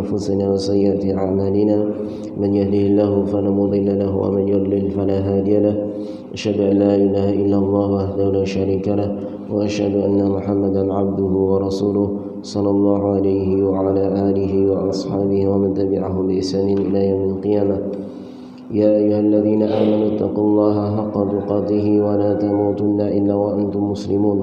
أنفسنا وسيئات أعمالنا من يهده الله فلا مضل له ومن يضلل فلا هادي له أشهد أن لا إله إلا الله وحده لا شريك له وأشهد أن محمدا عبده ورسوله صلى الله عليه وعلى آله وأصحابه ومن تبعهم بإحسان إلى يوم القيامة يا أيها الذين آمنوا اتقوا الله حق تقاته ولا تموتن إلا وأنتم مسلمون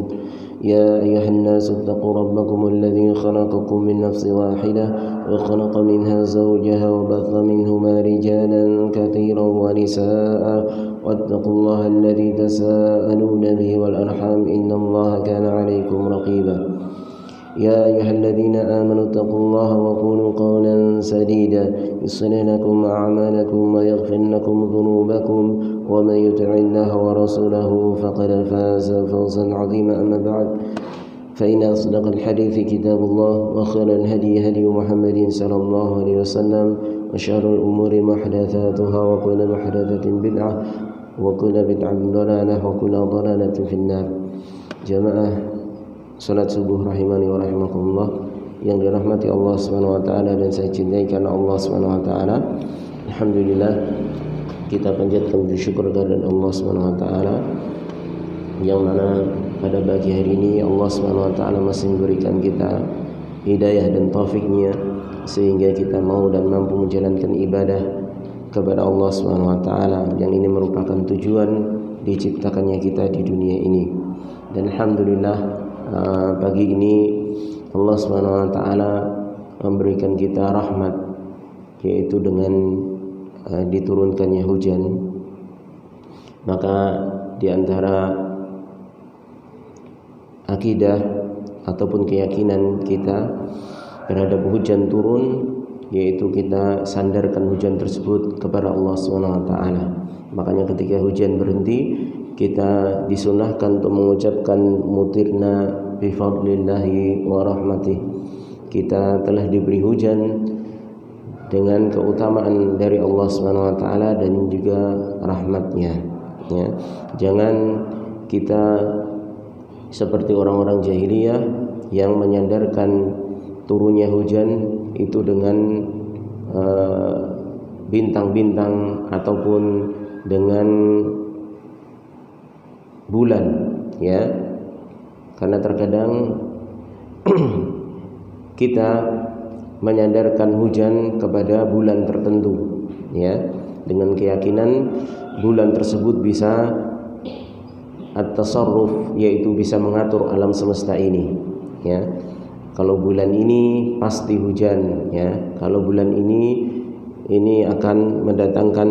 يا أيها الناس اتقوا ربكم الذي خلقكم من نفس واحدة وخلق منها زوجها وبث منهما رجالا كثيرا ونساء واتقوا الله الذي تساءلون به والأرحام إن الله كان عليكم رقيبا يا أيها الذين آمنوا اتقوا الله وقولوا قولا سديدا يصلح لكم أعمالكم ويغفر لكم ذنوبكم ومن يطع الله ورسوله فقد فاز فوزا عظيما أما بعد فإن أصدق الحديث كتاب الله وخير الهدي هدي محمد صلى الله عليه وسلم وشر الأمور محدثاتها وكل محدثة بدعة وكل بدعة ضلالة وكل ضلالة في النار. Jamaah salat subuh rahimani wa rahimakumullah yang dirahmati Allah Subhanahu wa taala dan saya cintai karena Allah Subhanahu wa taala. Alhamdulillah kita panjatkan bersyukur kepada Allah Subhanahu wa taala yang mana pada pagi hari ini Allah Subhanahu wa taala masih memberikan kita hidayah dan taufiknya sehingga kita mau dan mampu menjalankan ibadah kepada Allah Subhanahu wa taala yang ini merupakan tujuan diciptakannya kita di dunia ini. Dan alhamdulillah pagi ini Allah Subhanahu wa taala memberikan kita rahmat yaitu dengan diturunkannya hujan. Maka di antara akidah ataupun keyakinan kita terhadap hujan turun yaitu kita sandarkan hujan tersebut kepada Allah Subhanahu wa taala. Makanya ketika hujan berhenti kita disunahkan untuk mengucapkan mutirna bifadlillahi wa rahmatih. Kita telah diberi hujan dengan keutamaan dari Allah Subhanahu wa taala dan juga rahmatnya ya. Jangan kita seperti orang-orang jahiliyah yang menyandarkan turunnya hujan itu dengan bintang-bintang ataupun dengan bulan ya, karena terkadang kita menyandarkan hujan kepada bulan tertentu ya, dengan keyakinan bulan tersebut bisa at-tasarruf yaitu bisa mengatur alam semesta ini ya. Kalau bulan ini pasti hujan ya, kalau bulan ini akan mendatangkan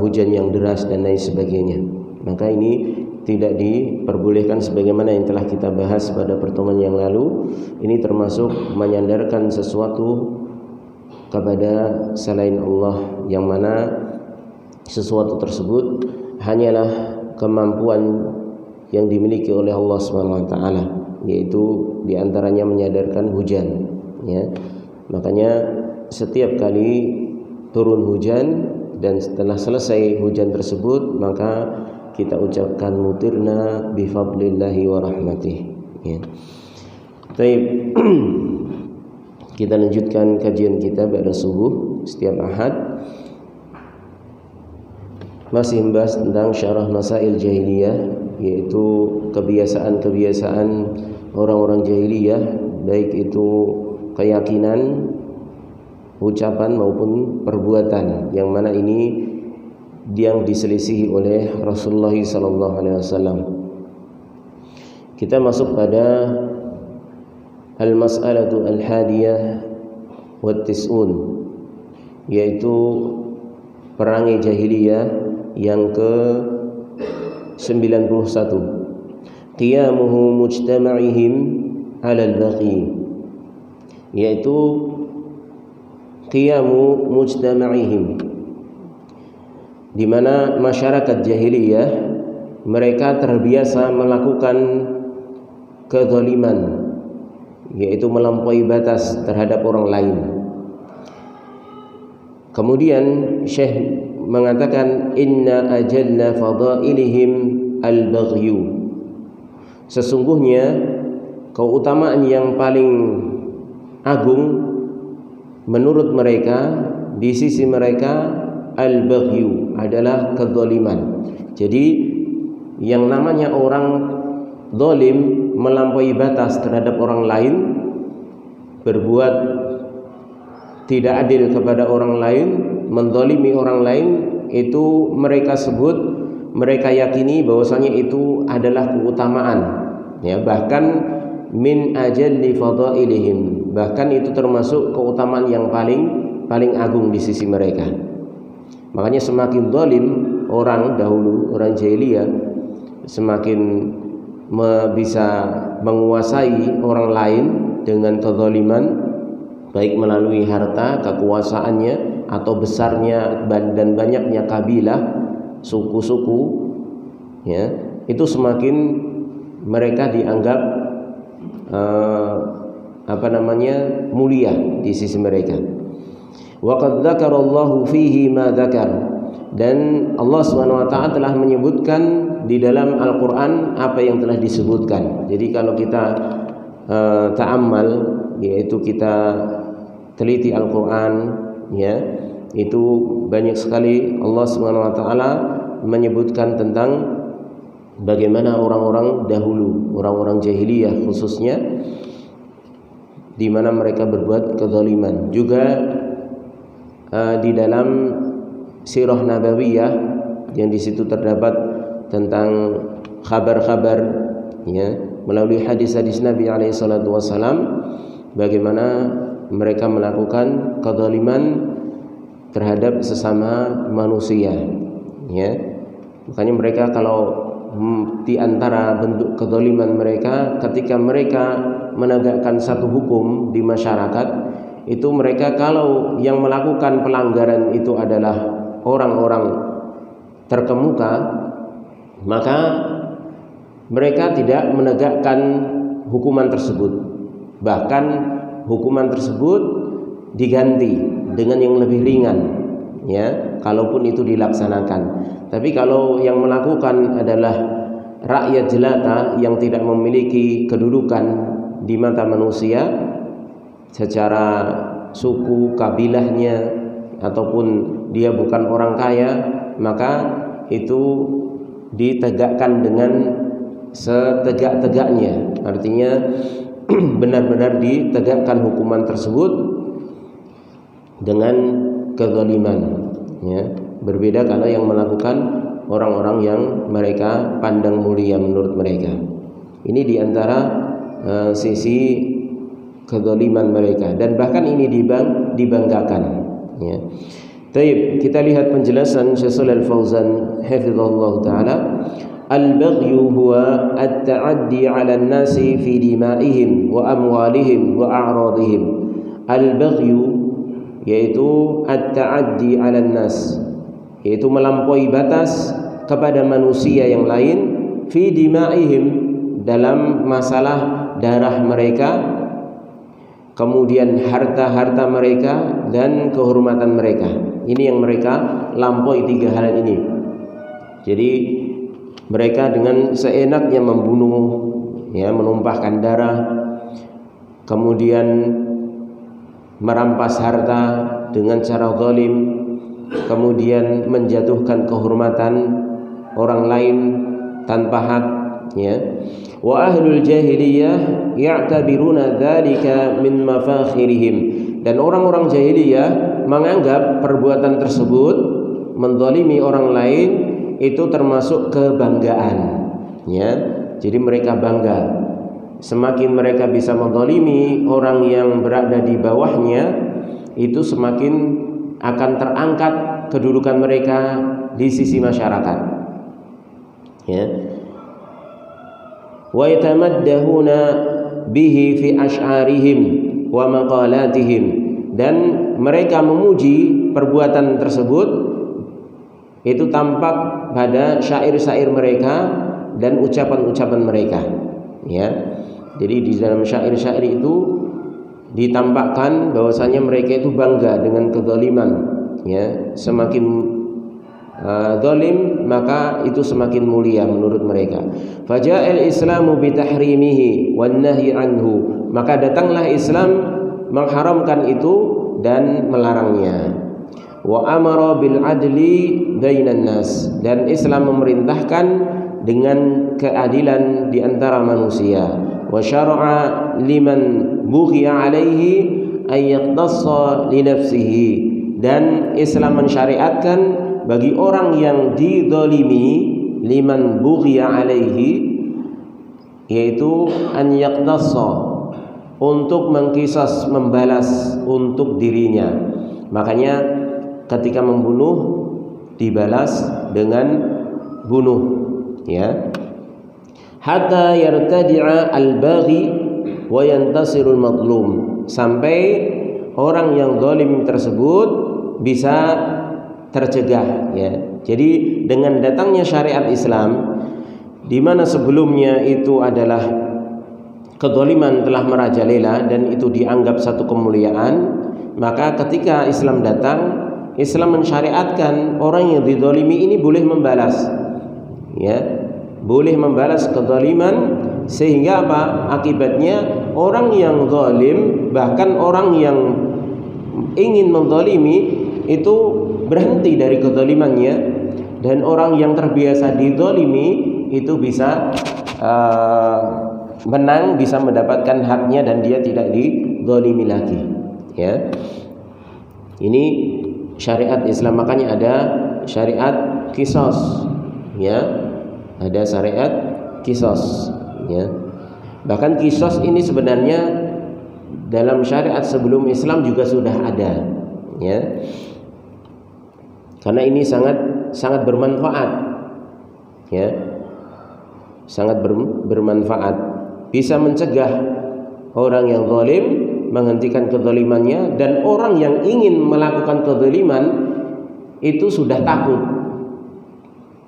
hujan yang deras dan lain sebagainya. Maka ini tidak diperbolehkan sebagaimana yang telah kita bahas pada pertemuan yang lalu. Ini termasuk menyandarkan sesuatu kepada selain Allah yang mana sesuatu tersebut hanyalah kemampuan yang dimiliki oleh Allah Subhanahu wa taala, yaitu diantaranya menyadarkan hujan ya. Makanya setiap kali turun hujan dan setelah selesai hujan tersebut maka kita ucapkan mutirna bifadlillahi wa rahmatih ya. Baik. Kita lanjutkan kajian kita pada subuh setiap Ahad, masih membahas tentang syarah masail jahiliyah, yaitu kebiasaan-kebiasaan orang-orang jahiliyah, baik itu keyakinan, ucapan maupun perbuatan, yang mana ini yang diselisihi oleh Rasulullah sallallahu alaihi wasallam. Kita masuk pada al-mas'alatu al-hadiyah wa tis'un, yaitu perangai jahiliyah yang ke-91, qiyamuhu mujtama'ihim 'ala al-baqi, yaitu qiyamu mujtama'ihim, di mana masyarakat jahiliyah mereka terbiasa melakukan kezaliman, yaitu melampaui batas terhadap orang lain. Kemudian Syekh mengatakan inna ajalla fadailihim al-baghyu, sesungguhnya keutamaan yang paling agung menurut mereka, di sisi mereka, al-baghyu adalah kezaliman. Jadi yang namanya orang zalim, melampaui batas terhadap orang lain, berbuat tidak adil kepada orang lain, menzalimi orang lain, itu mereka sebut, mereka yakini bahwasanya itu adalah keutamaan, ya, bahkan min ajalli fadailihim, bahkan itu termasuk keutamaan yang paling agung di sisi mereka. Makanya semakin zalim orang dahulu, orang jahiliyah, semakin bisa menguasai orang lain dengan kezaliman, baik melalui harta, kekuasaannya, atau besarnya dan banyaknya kabilah, suku-suku, ya, itu semakin mereka dianggap mulia di sisi mereka. Wa qad dzakarallahu fihi ma dzakar, dan Allah Subhanahu wa taala telah menyebutkan di dalam Al-Qur'an apa yang telah disebutkan. Jadi kalau kita ta'ammal, yaitu kita teliti Al-Qur'an, ya, itu banyak sekali Allah Subhanahu wa taala menyebutkan tentang bagaimana orang-orang dahulu, orang-orang jahiliyah khususnya, di mana mereka berbuat kezaliman. Juga di dalam sirah nabawiyah yang di situ terdapat tentang kabar-kabar, ya, melalui hadis-hadis Nabi alaihi salatu wasallam, bagaimana mereka melakukan kezaliman terhadap sesama manusia, ya. Makanya mereka kalau di antara bentuk kezaliman mereka, ketika mereka menegakkan satu hukum di masyarakat, itu mereka kalau yang melakukan pelanggaran itu adalah orang-orang terkemuka, maka mereka tidak menegakkan hukuman tersebut. Bahkan hukuman tersebut diganti dengan yang lebih ringan, ya, kalaupun itu dilaksanakan. Tapi kalau yang melakukan adalah rakyat jelata yang tidak memiliki kedudukan di mata manusia secara suku, kabilahnya, ataupun dia bukan orang kaya, maka itu ditegakkan dengan setegak-tegaknya. Artinya benar-benar ditegakkan hukuman tersebut dengan kezaliman, ya. Berbeda kalau yang melakukan orang-orang yang mereka pandang mulia menurut mereka. Ini diantara sisi kezaliman mereka, dan bahkan ini dibanggakan, ya. Baik, kita lihat penjelasan Syekh Shalih Al-Fauzan hafizahullah taala. Al-baghyu huwa at-ta'addi 'ala an-nasi fi dima'ihim wa amwalihim wa a'radihim. Al-baghyu yaitu at-ta'addi 'ala an-nas, yaitu melampaui batas kepada manusia yang lain, fi dima'ihim, dalam masalah darah mereka, kemudian harta-harta mereka, dan kehormatan mereka. Ini yang mereka lampaui, tiga hal ini. Jadi mereka dengan seenaknya membunuh, ya, menumpahkan darah, kemudian merampas harta dengan cara zalim, kemudian menjatuhkan kehormatan orang lain tanpa hak, ya. Wa ahlul jahiliyah ya'tabiruna dzalika min mafakhirihim, dan orang-orang jahiliyah menganggap perbuatan tersebut, menzalimi orang lain, itu termasuk kebanggaan, ya. Jadi mereka bangga semakin mereka bisa menzalimi orang yang berada di bawahnya, itu semakin akan terangkat kedudukan mereka di sisi masyarakat, ya. Wa yatamaddahuna bihi fi asy'arihim wa maqalatihim, dan mereka memuji perbuatan tersebut itu tampak pada syair-syair mereka dan ucapan-ucapan mereka, ya. Jadi di dalam syair-syair itu ditampakkan bahwasanya mereka itu bangga dengan kezaliman, ya. Semakin zalim, maka itu semakin mulia menurut mereka. Faja'al Islamu bitahrimihi wan nahyi anhu, maka datanglah Islam mengharamkan itu dan melarangnya. Wa amara bil adli bainan nas, dan Islam memerintahkan dengan keadilan di antara manusia. Wa syara'a liman bughiya alaihi ay yaqtassa li nafsihi, dan Islam mensyariatkan bagi orang yang dizalimi, liman bughiya alaihi, yaitu an yaqtassa, untuk mengqisas, membalas untuk dirinya. Makanya ketika membunuh dibalas dengan bunuh, ya. Hatta yartadi'a al-baghi wa yantasirul madlum, sampai orang yang zalim tersebut bisa tercegah, ya. Jadi dengan datangnya syariat Islam, di mana sebelumnya itu adalah kezaliman telah merajalela dan itu dianggap satu kemuliaan, maka ketika Islam datang, Islam mensyariatkan orang yang dizalimi ini boleh membalas, ya, boleh membalas kezaliman, sehingga apa? Akibatnya orang yang zalim, bahkan orang yang ingin menzalimi itu berhenti dari kezalimannya, dan orang yang terbiasa dizalimi itu bisa menang, bisa mendapatkan haknya dan dia tidak dizalimi lagi, ya. Ini syariat Islam, makanya ada syariat qisas, ya. Ada syariat qisas, ya. Bahkan qisas ini sebenarnya dalam syariat sebelum Islam juga sudah ada, ya. Karena ini sangat bermanfaat, ya. Sangat bermanfaat, bisa mencegah orang yang zalim menghentikan kezalimannya, dan orang yang ingin melakukan kezaliman itu sudah takut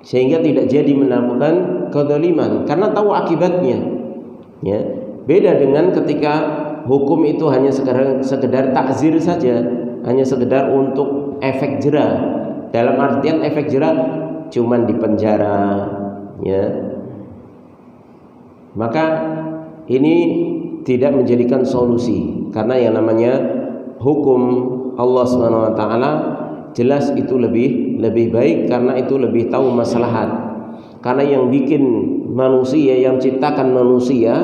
sehingga tidak jadi melakukan kezaliman karena tahu akibatnya, ya. Beda dengan ketika hukum itu hanya sekedar takzir saja, hanya sekedar untuk efek jera. Dalam artian efek jera cuman di penjara, ya. Maka ini tidak menjadikan solusi, karena yang namanya hukum Allah Subhanahu wa taala jelas itu lebih baik, karena itu lebih tahu maslahat. Karena yang bikin manusia, yang ciptakan manusia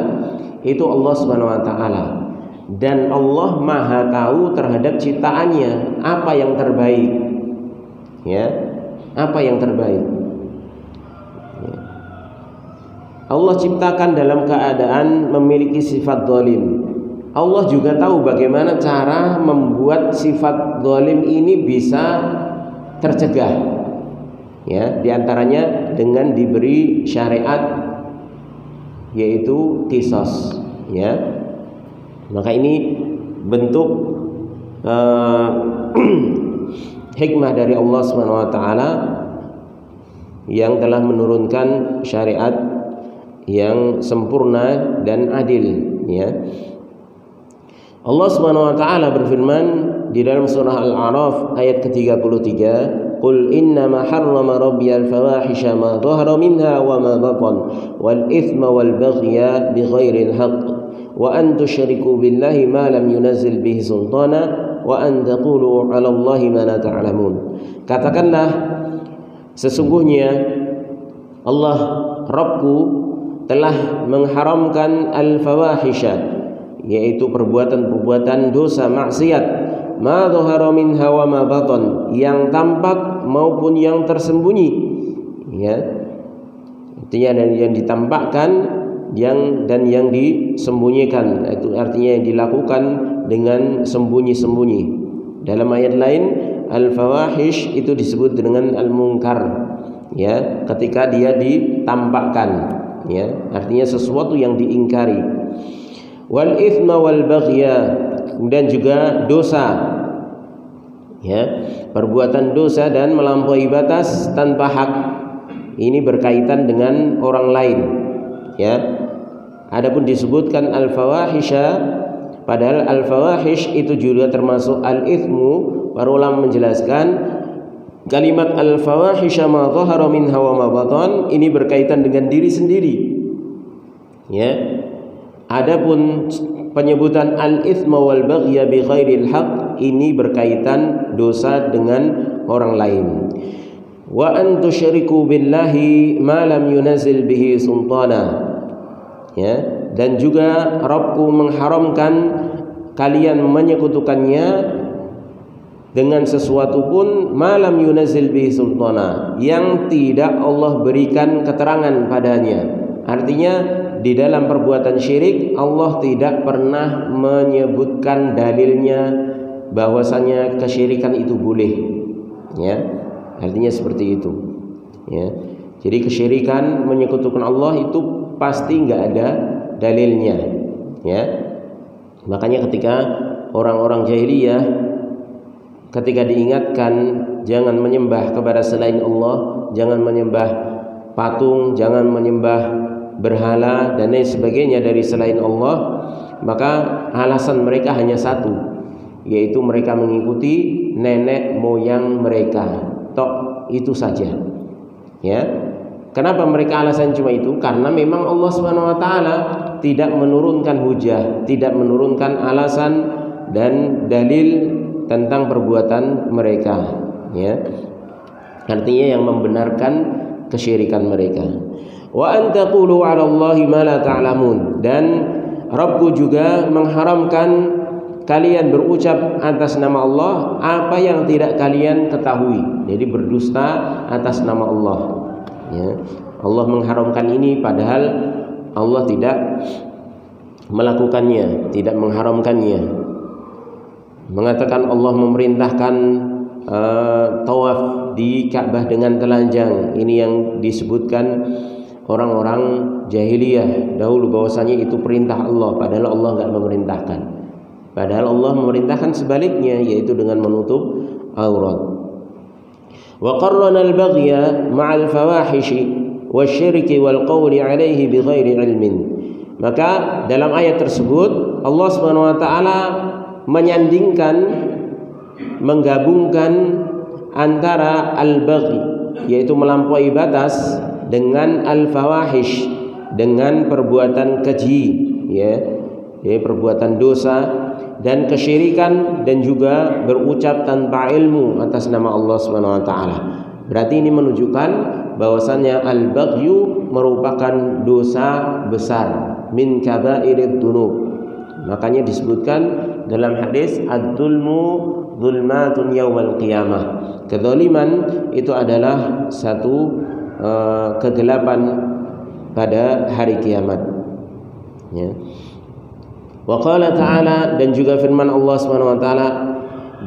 itu Allah Subhanahu wa taala, dan Allah Maha tahu terhadap ciptaannya apa yang terbaik, ya, apa yang terbaik. Allah ciptakan dalam keadaan memiliki sifat zalim. Allah juga tahu bagaimana cara membuat sifat zalim ini bisa tercegah, ya, diantaranya dengan diberi syariat yaitu qisas, ya. Maka ini bentuk hikmah dari Allah Subhanahu wa taala yang telah menurunkan syariat yang sempurna dan adil, ya. Allah Subhanahu wa taala berfirman di dalam surah Al-A'raf ayat ke-33, "Qul innama harrama rabbiyal fawahisha ma dhahara minha wa ma batan wal itsma wal baghya bighairil haqq wa an tusyriku billahi ma lam yunazzil bihi sultana wa an taqulu 'ala Allahi ma la ta'lamun." Katakanlah, sesungguhnya Allah Rabbku telah mengharamkan al-fawahisha, yaitu perbuatan-perbuatan dosa maksiat, ma dhahara minha wa ma batan, yang tampak maupun yang tersembunyi, ya. Artinya yang ditampakkan dan yang disembunyikan, itu artinya yang dilakukan dengan sembunyi-sembunyi. Dalam ayat lain al-fawahish itu disebut dengan al-munkar, ya, ketika dia ditampakkan, ya, artinya sesuatu yang diingkari. Wal itsma wal baghya, kemudian juga dosa, ya, perbuatan dosa dan melampaui batas tanpa hak. Ini berkaitan dengan orang lain, ya. Adapun disebutkan al-fawahisha, padahal al-fawahish itu juga termasuk al-itsmu. Para ulama menjelaskan kalimat al-fawahisha ma dhahara minha wa ma batan ini berkaitan dengan diri sendiri, ya. Adapun penyebutan al-itsma wal baghya bi ghairil haqq ini berkaitan dosa dengan orang lain. Wa an tusyriku billahi ma lam yunazil bihi sultana. Ya, dan juga Rabbku mengharamkan kalian menyekutukannya dengan sesuatu pun malam yunazil bihi sultana, yang tidak Allah berikan keterangan padanya. Artinya di dalam perbuatan syirik Allah tidak pernah menyebutkan dalilnya bahwasanya kesyirikan itu boleh. Ya, artinya seperti itu. Ya, jadi kesyirikan menyekutukan Allah itu pasti nggak ada dalilnya. Ya, makanya ketika orang-orang jahiliyah ketika diingatkan jangan menyembah kepada selain Allah, jangan menyembah patung, jangan menyembah berhala dan lain sebagainya dari selain Allah, maka alasan mereka hanya satu, yaitu mereka mengikuti nenek moyang mereka. Tok, itu saja. Ya. Kenapa mereka alasan cuma itu? Karena memang Allah Subhanahu wa taala tidak menurunkan hujah, tidak menurunkan alasan dan dalil tentang perbuatan mereka, ya. Artinya yang membenarkan kesyirikan mereka. Wa an taqulu 'ala Allahi ma la ta'lamun, dan Rabbku juga mengharamkan kalian berucap atas nama Allah apa yang tidak kalian ketahui. Jadi berdusta atas nama Allah, ya. Allah mengharamkan ini padahal Allah tidak melakukannya, tidak mengharamkannya. Mengatakan Allah memerintahkan tawaf di Ka'bah dengan telanjang. Ini yang disebutkan orang-orang jahiliyah dahulu bahwasanya itu perintah Allah, padahal Allah enggak memerintahkan. Padahal Allah memerintahkan sebaliknya, yaitu dengan menutup aurat. Wa qarrana al-baghya ma'al fawahishi wasyirki wal qawli 'alaihi bighairi ilmin. Maka dalam ayat tersebut Allah Subhanahu wa taala menyandingkan, menggabungkan antara al-baghi, yaitu melampaui batas, dengan al-fawahish, dengan perbuatan keji, ya, perbuatan dosa dan kesyirikan, dan juga berucap tanpa ilmu atas nama Allah Subhanahu wa taala. Berarti ini menunjukkan bahwasannya al-baghyu merupakan dosa besar, min kabairid dzunub. Makanya disebutkan dalam hadis ad-dzulmu dzulmatun yaumal qiyamah. Kezaliman itu adalah satu kegelapan pada hari kiamat. Ya. Wa qala ta'ala, dan juga firman Allah Subhanahu wa taala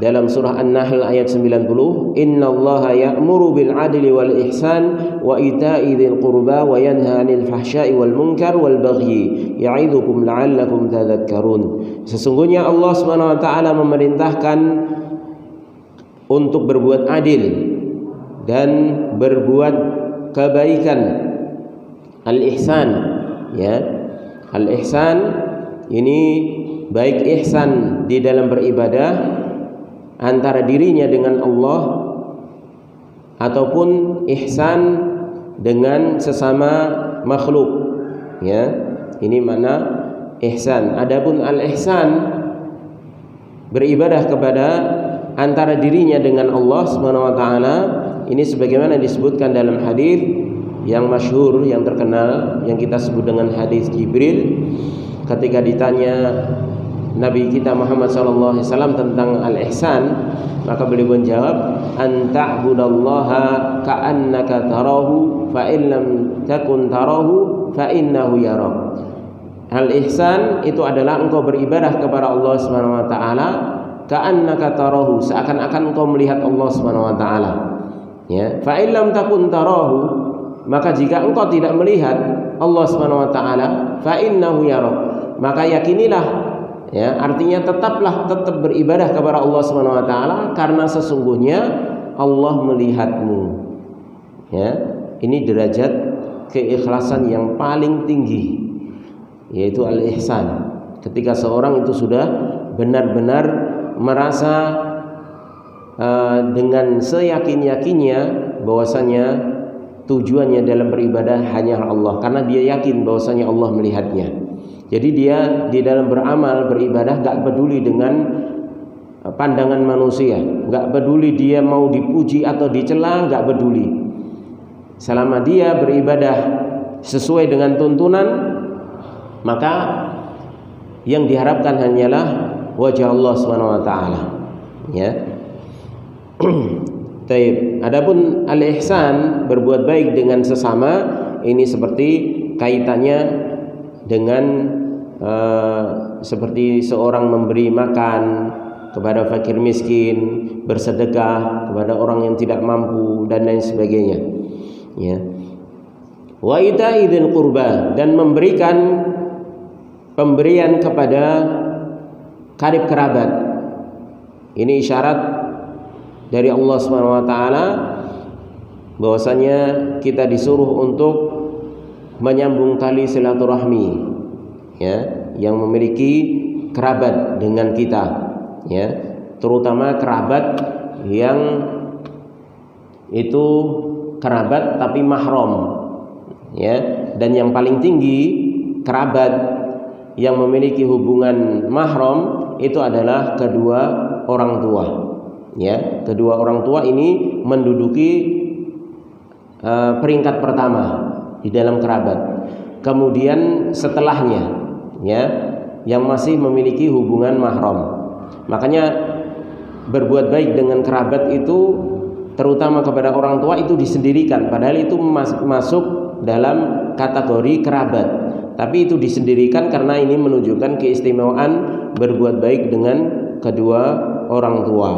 dalam surah An-Nahl ayat 90, innallaha ya'muru bil 'adli wal ihsan wa ita'i dzil qurba wa yanha 'anil fahsya'i wal munkar wal baghi ya'idzukum la'allakum tadhakkarun. Sesungguhnya Allah Subhanahu wa taala memerintahkan untuk berbuat adil dan berbuat kebaikan, al-ihsan, ya. Al-ihsan ini baik ihsan di dalam beribadah antara dirinya dengan Allah ataupun ihsan dengan sesama makhluk, ya. Ini mana ihsan. Adapun al-ihsan beribadah kepada antara dirinya dengan Allah Subhanahu wa taala, ini sebagaimana disebutkan dalam hadis yang masyhur, yang terkenal, yang kita sebut dengan hadis Jibril, ketika ditanya Nabi kita Muhammad sallallahu alaihi wasallam tentang al-ihsan, maka beliau menjawab, an ta'budallaha ka'annaka tarahu fa in lam takun tarahu fa innahu yarak. Al-ihsan itu adalah engkau beribadah kepada Allah Subhanahu wa taala ka'annaka tarahu, seakan-akan engkau melihat Allah Subhanahu wa taala. Ya, fa in lam takun tarahu, maka jika engkau tidak melihat Allah Subhanahu wa taala, fa innahu yarak, maka yakinilah, ya, artinya tetap beribadah kepada Allah Subhanahu wa taala karena sesungguhnya Allah melihatmu. Ya, ini derajat keikhlasan yang paling tinggi, yaitu al-ihsan. Ketika seorang itu sudah benar-benar merasa dengan seyakin-yakinnya bahwasanya tujuannya dalam beribadah hanya Allah, karena dia yakin bahwasanya Allah melihatnya. Jadi dia di dalam beramal, beribadah gak peduli dengan pandangan manusia, gak peduli dia mau dipuji atau dicela, gak peduli. Selama dia beribadah sesuai dengan tuntunan, maka yang diharapkan hanyalah wajah Allah SWT. Ya. Taib. Adapun al-ihsan, berbuat baik dengan sesama, ini seperti kaitannya dengan seperti seorang memberi makan kepada fakir miskin, bersedekah kepada orang yang tidak mampu, dan lain sebagainya. Ya. Wa ita'idzil qurba, dan memberikan pemberian kepada karib kerabat. Ini isyarat dari Allah SWT bahwasanya kita disuruh untuk menyambung tali silaturahmi, ya, yang memiliki kerabat dengan kita, ya, terutama kerabat yang itu kerabat tapi mahram, ya, dan yang paling tinggi kerabat yang memiliki hubungan mahram itu adalah kedua orang tua. Ya, kedua orang tua ini menduduki peringkat pertama di dalam kerabat. Kemudian setelahnya, ya, yang masih memiliki hubungan mahram. Makanya berbuat baik dengan kerabat itu, terutama kepada orang tua, itu disendirikan. Padahal itu masuk dalam kategori kerabat, tapi itu disendirikan karena ini menunjukkan keistimewaan berbuat baik dengan kedua orang tua,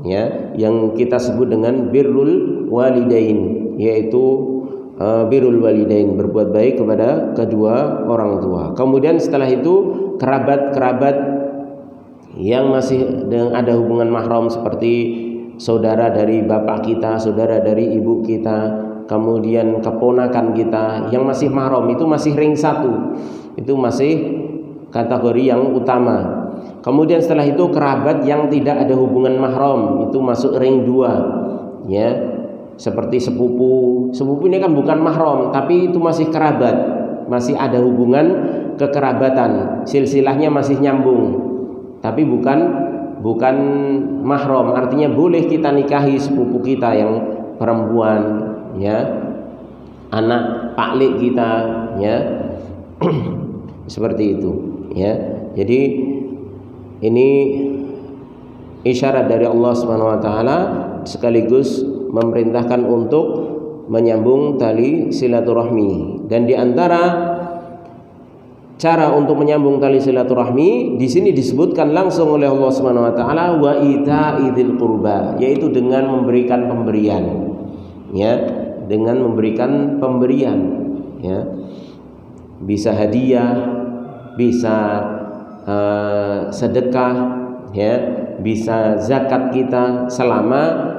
ya, yang kita sebut dengan birrul walidain, yaitu birrul walidain, berbuat baik kepada kedua orang tua. Kemudian setelah itu kerabat-kerabat yang masih ada hubungan mahram, seperti saudara dari bapak kita, saudara dari ibu kita, kemudian keponakan kita yang masih mahram, itu masih ring 1, itu masih kategori yang utama. Kemudian setelah itu kerabat yang tidak ada hubungan mahram, itu masuk ring 2, ya, seperti sepupu. Sepupu ini kan bukan mahram, tapi itu masih kerabat, masih ada hubungan kekerabatan, silsilahnya masih nyambung, tapi bukan mahram. Artinya boleh kita nikahi sepupu kita yang perempuan, ya, anak paklik kita, ya, seperti itu, ya. Jadi ini isyarat dari Allah SWT, sekaligus memerintahkan untuk menyambung tali silaturahmi. Dan di antara cara untuk menyambung tali silaturahmi di sini disebutkan langsung oleh Allah SWT, wa ita'idzil qurba, yaitu dengan memberikan pemberian, ya, dengan memberikan pemberian, ya, bisa hadiah, bisa sedekah, ya, bisa zakat kita, selama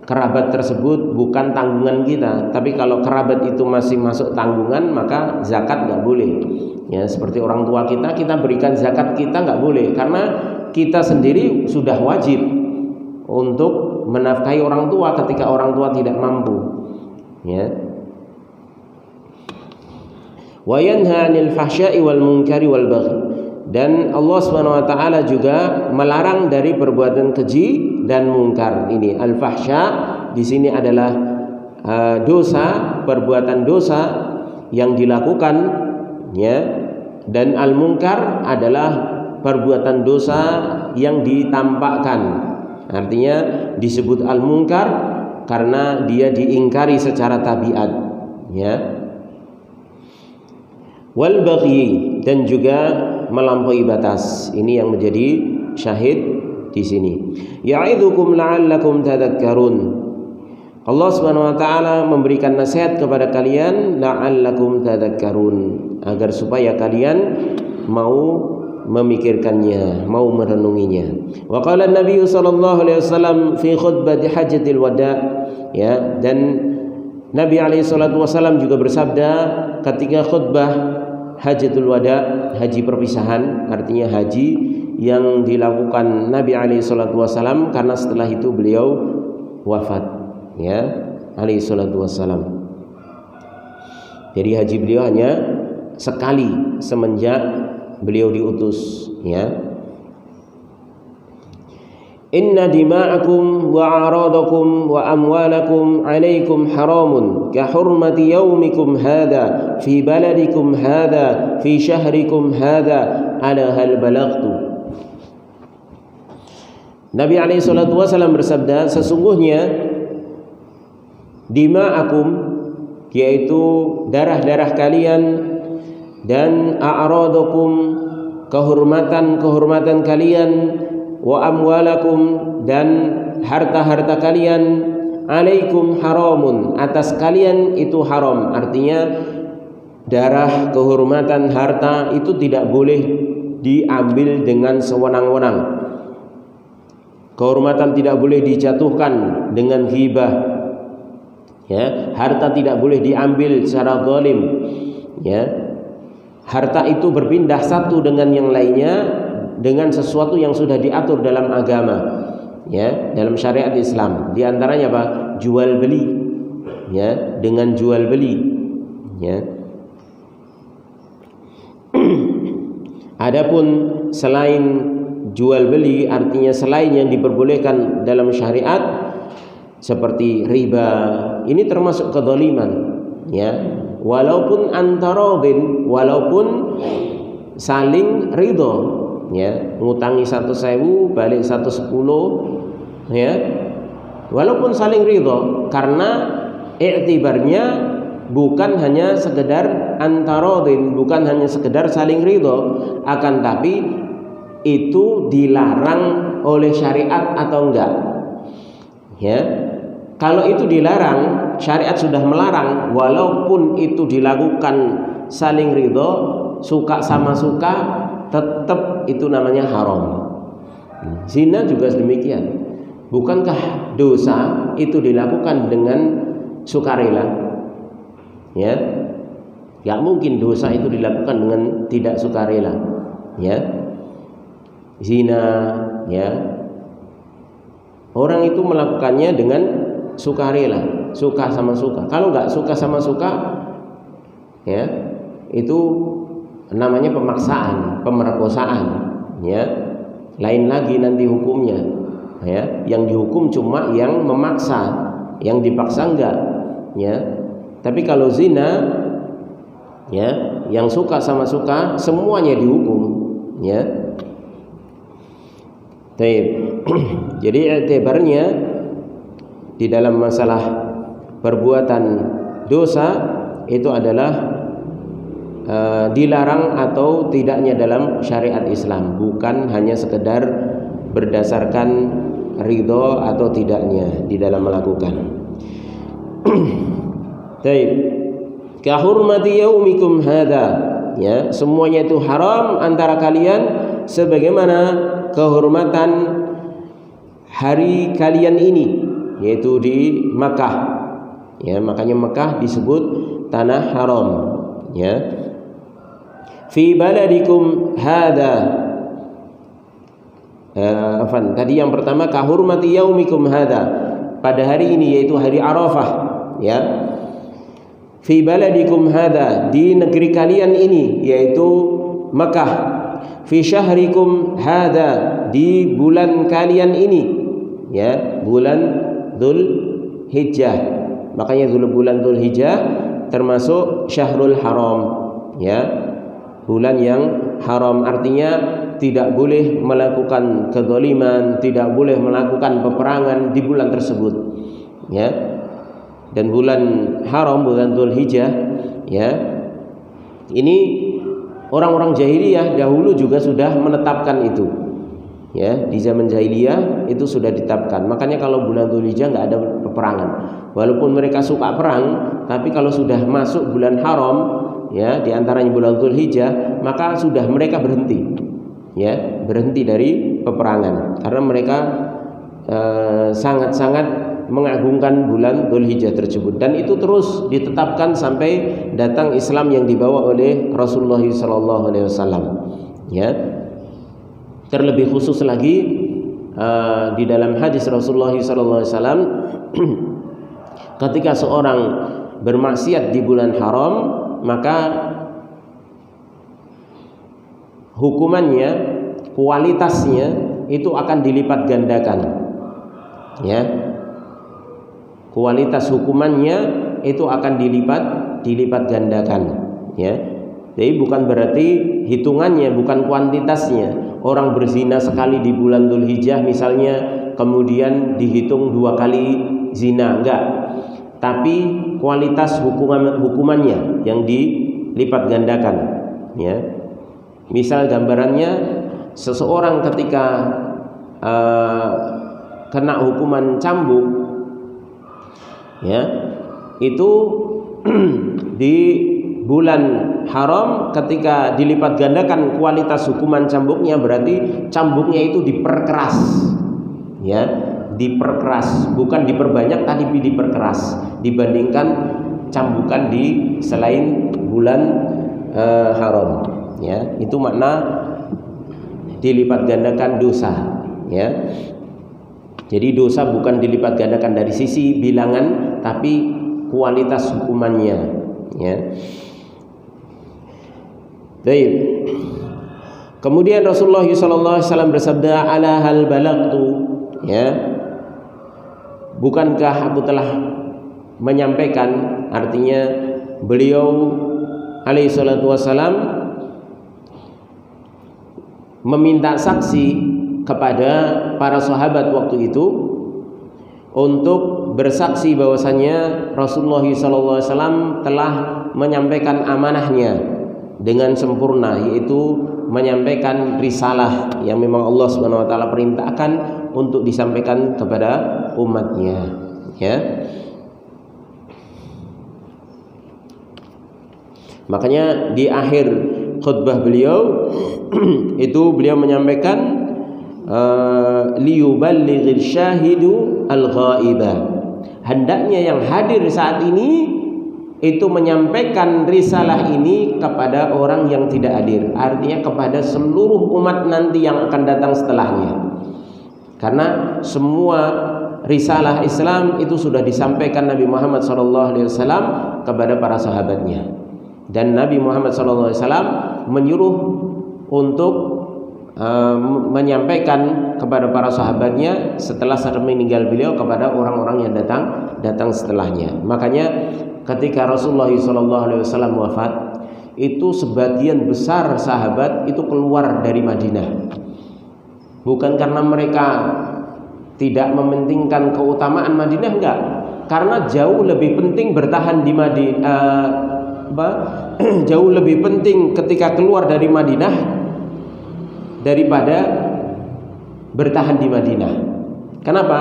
kerabat tersebut bukan tanggungan kita. Tapi kalau kerabat itu masih masuk tanggungan, maka zakat nggak boleh, ya. Seperti orang tua kita berikan zakat, kita nggak boleh, karena kita sendiri sudah wajib untuk menafkahi orang tua ketika orang tua tidak mampu, ya. Wa yanha 'anil fahsya'i wal munkari wal baghi, dan Allah SWT juga melarang dari perbuatan keji dan mungkar. Ini al-fahsya di sini adalah dosa, perbuatan dosa yang dilakukan, ya, dan al-munkar adalah perbuatan dosa yang ditampakkan. Artinya disebut al-munkar karena dia diingkari secara tabiat, ya. Wal baghi, dan juga melampaui batas. Ini yang menjadi syahid di sini. Ya'idzukum la'allakum tadhakkarun. Allah Subhanahu wa taala memberikan nasihat kepada kalian, la'allakum tadhakkarun, agar supaya kalian mau memikirkannya, mau merenunginya. Wa qala an-nabiy sallallahu alaihi wasallam fi khutbati hajjatil wada', ya, dan Nabi alaihi salatu wasallam juga bersabda ketika khutbah Hajatul Wada, haji perpisahan, artinya haji yang dilakukan Nabi alaihi salatu wasallam karena setelah itu beliau wafat, ya, alaihi salatu wasallam. Jadi haji beliau hanya sekali semenjak beliau diutus, ya. Inna dima'akum wa a'radakum wa amwalakum 'alaikum haramun ka hurmati yaumikum hadha fi baladikum hadha fi syahrikum hadha ala hal balaghtu. Nabi alaihi salatu wasallam bersabda, sesungguhnya dima'akum, yaitu darah-darah kalian, dan a'radakum, kehormatan-kehormatan kalian, wa amwalakum, dan harta-harta kalian, alaikum haramun, atas kalian itu haram. Artinya darah, kehormatan, harta itu tidak boleh diambil dengan sewenang-wenang. Kehormatan tidak boleh dijatuhkan dengan ghibah, ya. Harta tidak boleh diambil secara zalim, ya. Harta itu berpindah satu dengan yang lainnya dengan sesuatu yang sudah diatur dalam agama, ya, dalam syariat Islam. Di antaranya apa? Jual beli, ya, dengan jual beli, ya. Adapun selain jual beli, artinya selain yang diperbolehkan dalam syariat seperti riba, ini termasuk kezaliman, ya. Walaupun antarodin, walaupun saling ridho, ya, ngutangi 1.000 balik 110, ya, walaupun saling ridho, karena i'tibarnya bukan hanya sekedar antarodin, bukan hanya sekedar saling ridho, akan tapi itu dilarang oleh syariat atau enggak, ya. Kalau itu dilarang, syariat sudah melarang, walaupun itu dilakukan saling ridho, suka sama suka, tetap itu namanya haram. Zina juga demikian. Bukankah dosa itu dilakukan dengan sukarela? Ya, nggak mungkin dosa itu dilakukan dengan tidak sukarela. Ya, zina, ya, orang itu melakukannya dengan sukarela, suka sama suka. Kalau nggak suka sama suka, ya, itu namanya pemaksaan, pemerkosaan, ya. Lain lagi nanti hukumnya, ya. Yang dihukum cuma yang memaksa, yang dipaksa enggak, ya. Tapi kalau zina, ya, yang suka sama suka semuanya dihukum, ya. Jadi i'tibarnya di dalam masalah perbuatan dosa itu adalah dilarang atau tidaknya dalam syariat Islam, bukan hanya sekedar berdasarkan ridho atau tidaknya di dalam melakukan. Baik, kahurmati yaumikum hadza, ya, semuanya itu haram antara kalian sebagaimana kehormatan hari kalian ini, yaitu di Makkah, ya. Makanya Makkah disebut tanah haram, ya. Fi baladikum hadza, tadi yang pertama kahurmati yaumikum hadza, pada hari ini, yaitu hari Arafah, ya. Fi baladikum hadza, di negeri kalian ini, yaitu Makkah. Fi syahrikum hadza, di bulan kalian ini, ya, bulan Dzulhijjah. Makanya bulan Dzulhijjah termasuk syahrul haram, ya, bulan yang haram. Artinya tidak boleh melakukan kezaliman, tidak boleh melakukan peperangan di bulan tersebut, ya. Dan bulan haram, bulan Dzulhijjah, ya, ini orang-orang jahiliyah dahulu juga sudah menetapkan itu, ya. Di zaman jahiliyah itu sudah ditetapkan. Makanya kalau bulan Dzulhijjah nggak ada peperangan. Walaupun mereka suka perang, tapi kalau sudah masuk bulan haram, ya, di antaranya bulan Dzulhijjah, maka sudah mereka berhenti, ya, berhenti dari peperangan, karena mereka sangat-sangat mengagungkan bulan Dzulhijjah tersebut. Dan itu terus ditetapkan sampai datang Islam yang dibawa oleh Rasulullah SAW, ya. Terlebih khusus lagi di dalam hadis Rasulullah SAW, ketika seorang bermaksiat di bulan haram, maka hukumannya, kualitasnya itu akan dilipat gandakan. Ya. Kualitas hukumannya itu akan dilipat gandakan, ya. Jadi bukan berarti hitungannya, bukan kuantitasnya. Orang berzina sekali di bulan Dzulhijjah misalnya, kemudian dihitung 2 kali zina, enggak. Tapi kualitas hukumannya yang dilipat gandakan, ya. Misal gambarannya, seseorang ketika kena hukuman cambuk, ya, itu di bulan haram ketika dilipat gandakan kualitas hukuman cambuknya, berarti cambuknya itu diperkeras, ya, diperkeras, bukan diperbanyak tapi diperkeras dibandingkan cambukan di selain bulan haram, ya. Itu makna dilipat gandakan dosa, ya. Jadi dosa bukan dilipat gandakan dari sisi bilangan tapi kualitas hukumannya, ya. Baik. Kemudian Rasulullah SAW bersabda, ala hal balagtu, ya. Bukankah aku telah menyampaikan? Artinya beliau alaihi salatu wassalam meminta saksi kepada para sahabat waktu itu untuk bersaksi bahwasanya Rasulullah SAW telah menyampaikan amanahnya dengan sempurna, yaitu menyampaikan risalah yang memang Allah Subhanahu wa taala perintahkan untuk disampaikan kepada umatnya, ya. Makanya di akhir khutbah beliau itu beliau menyampaikan liyuballighil syahidu al-ghaiba, hendaknya yang hadir saat ini itu menyampaikan risalah ini kepada orang yang tidak hadir, artinya kepada seluruh umat nanti yang akan datang setelahnya. Karena semua risalah Islam itu sudah disampaikan Nabi Muhammad SAW kepada para sahabatnya, dan Nabi Muhammad SAW menyuruh untuk menyampaikan kepada para sahabatnya setelah meninggal beliau kepada orang-orang yang datang setelahnya. Makanya ketika Rasulullah SAW wafat, itu sebagian besar sahabat itu keluar dari Madinah, bukan karena mereka tidak mementingkan keutamaan Madinah, enggak, karena jauh lebih penting bertahan di Madinah, jauh lebih penting ketika keluar dari Madinah daripada bertahan di Madinah. Kenapa?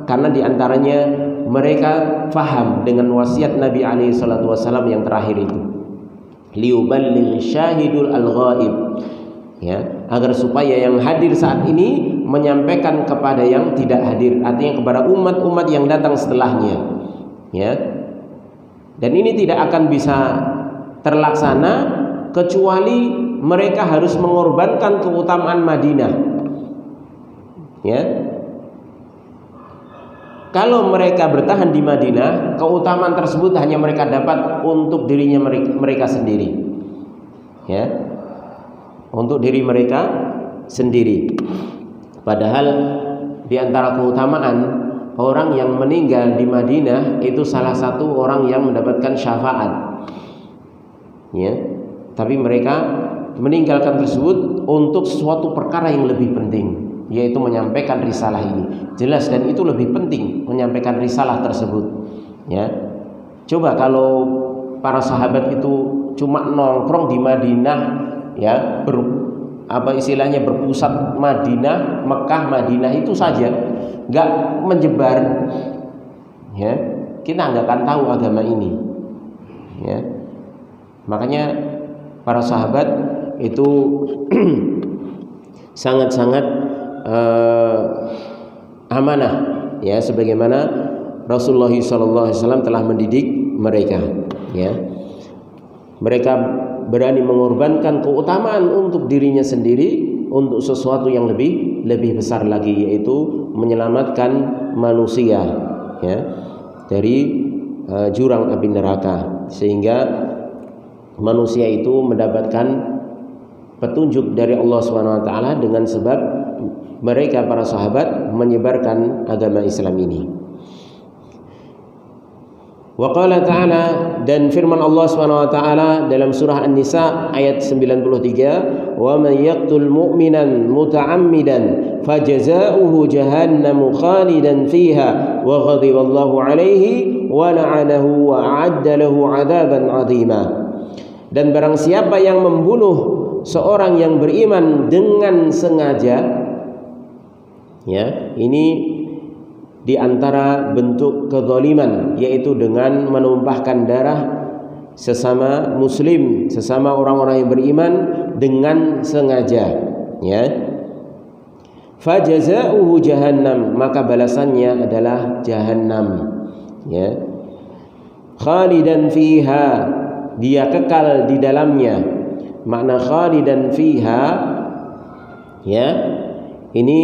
Karena diantaranya mereka faham dengan wasiat Nabi alaihi salatu wasallam yang terakhir itu, liyuballigh syahidul al-ghaib, ya, agar supaya yang hadir saat ini menyampaikan kepada yang tidak hadir, artinya kepada umat-umat yang datang setelahnya, ya. Dan ini tidak akan bisa terlaksana kecuali mereka harus mengorbankan keutamaan Madinah, ya. Kalau mereka bertahan di Madinah, keutamaan tersebut hanya mereka dapat untuk dirinya mereka sendiri, ya, untuk diri mereka sendiri. Padahal di antara keutamaan orang yang meninggal di Madinah itu salah satu orang yang mendapatkan syafaat, ya. Tapi mereka meninggalkan tersebut untuk suatu perkara yang lebih penting, yaitu menyampaikan risalah ini. Jelas, dan itu lebih penting menyampaikan risalah tersebut, ya. Coba kalau para sahabat itu cuma nongkrong di Madinah, ya, berpusat Madinah, Mekah, Madinah itu saja, nggak menyebar, ya, kita nggak akan tahu agama ini, ya. Makanya para sahabat itu sangat-sangat amanah, ya, sebagaimana Rasulullah SAW telah mendidik mereka, ya. Mereka berani mengorbankan keutamaan untuk dirinya sendiri untuk sesuatu yang lebih besar lagi, yaitu menyelamatkan manusia, ya, dari jurang api neraka, sehingga manusia itu mendapatkan petunjuk dari Allah Subhanahu wa taala dengan sebab mereka para sahabat menyebarkan agama Islam ini. Wa qala ta'ala, dan firman Allah Subhanahu wa taala dalam surah An-Nisa ayat 93, wa man yaqtul mu'minan muta'ammidan fajaza'uhu jahannamu khalidan fiha wa ghadiballahu 'alaihi wa la'anahu wa a'adda lahu 'adzaban 'azima. Dan barang siapa yang membunuh seorang yang beriman dengan sengaja, ya, ini di antara bentuk kezaliman, yaitu dengan menumpahkan darah sesama muslim, sesama orang-orang yang beriman dengan sengaja, ya. Fajaza'uhu jahannam, maka balasannya adalah jahannam, ya. Khalidan fiha, dia kekal di dalamnya. Makna khalidan fiha, ya, ini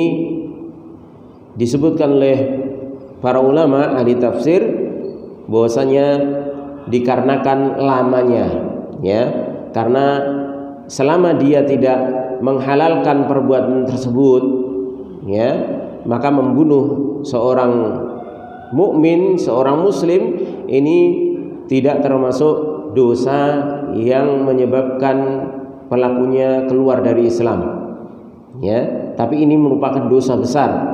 disebutkan oleh para ulama ahli tafsir bahwasanya dikarenakan lamanya, ya, karena selama dia tidak menghalalkan perbuatan tersebut, ya, maka membunuh seorang mukmin, seorang muslim ini tidak termasuk dosa yang menyebabkan pelakunya keluar dari Islam, ya, tapi ini merupakan dosa besar.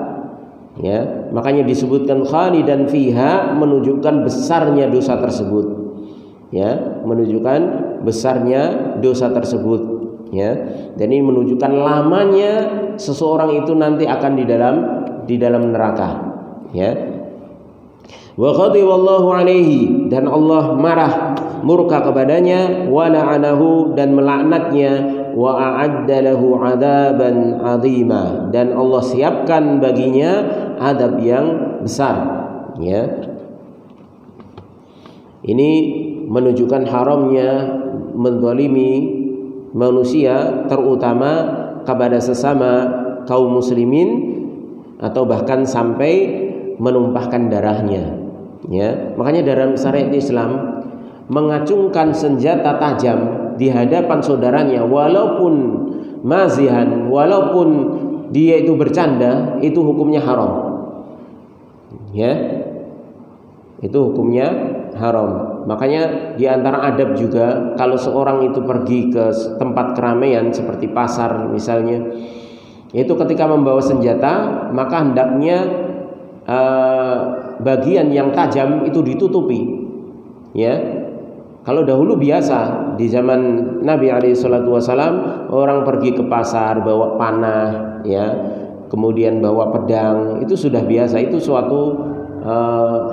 Ya, makanya disebutkan khalidan fiha, menunjukkan besarnya dosa tersebut. Ya, menunjukkan besarnya dosa tersebut. Ya, dan ini menunjukkan lamanya seseorang itu nanti akan di dalam neraka. Ya. Wa ghadiballahu alaihi, dan Allah marah, murka kepadanya, wa la'anahu, dan melaknatnya, wa a'adda lahu 'adzaban 'azima, dan Allah siapkan baginya adab yang besar, ya. Ini menunjukkan haramnya menzalimi manusia, terutama kepada sesama kaum muslimin, atau bahkan sampai menumpahkan darahnya, ya. Makanya dalam syariat Islam mengacungkan senjata tajam di hadapan saudaranya, walaupun mazihan, walaupun dia itu bercanda, itu hukumnya haram, ya, itu hukumnya haram. Makanya di antara adab juga, kalau seorang itu pergi ke tempat keramaian seperti pasar misalnya, itu ketika membawa senjata, maka hendaknya bagian yang tajam itu ditutupi, ya. Kalau dahulu biasa di zaman Nabi SAW, orang pergi ke pasar bawa panah, ya, kemudian bawa pedang, itu sudah biasa, itu suatu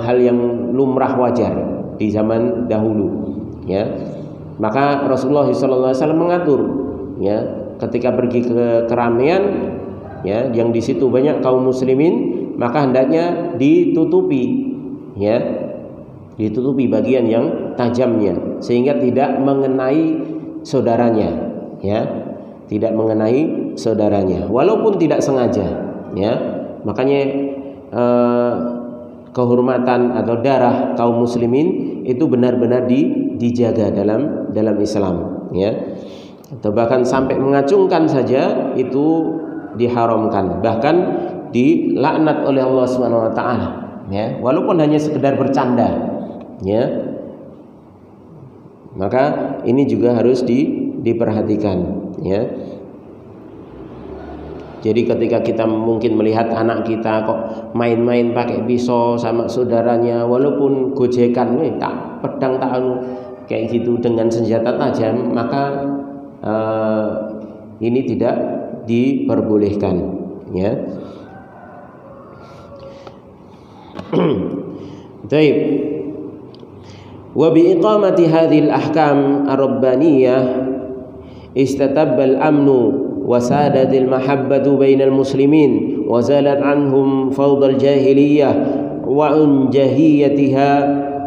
hal yang lumrah, wajar di zaman dahulu, ya. Maka Rasulullah SAW mengatur, ya, ketika pergi ke keramaian, ya, yang di situ banyak kaum muslimin, maka hendaknya ditutupi, ya, ditutupi bagian yang tajamnya sehingga tidak mengenai saudaranya, ya, tidak mengenai saudaranya walaupun tidak sengaja, ya. Makanya kehormatan atau darah kaum muslimin itu benar-benar dijaga dalam Islam, ya. Atau bahkan sampai mengacungkan saja itu diharamkan, bahkan dilaknat oleh Allah Subhanahu wa taala, ya, walaupun hanya sekedar bercanda, ya. Maka ini juga harus diperhatikan, ya. Jadi ketika kita mungkin melihat anak kita kok main-main pakai pisau sama saudaranya, walaupun gojekan, tak pedang tak kayak gitu dengan senjata tajam, maka ini tidak diperbolehkan, ya. Baik. Wa bi iqamati hadhil ahkam ar-rabbaniyah istatabba al-amnu wa sadatil mahabbatu bainal muslimin wa zalat anhum fawdal jahiliyah wa unjahiyatiha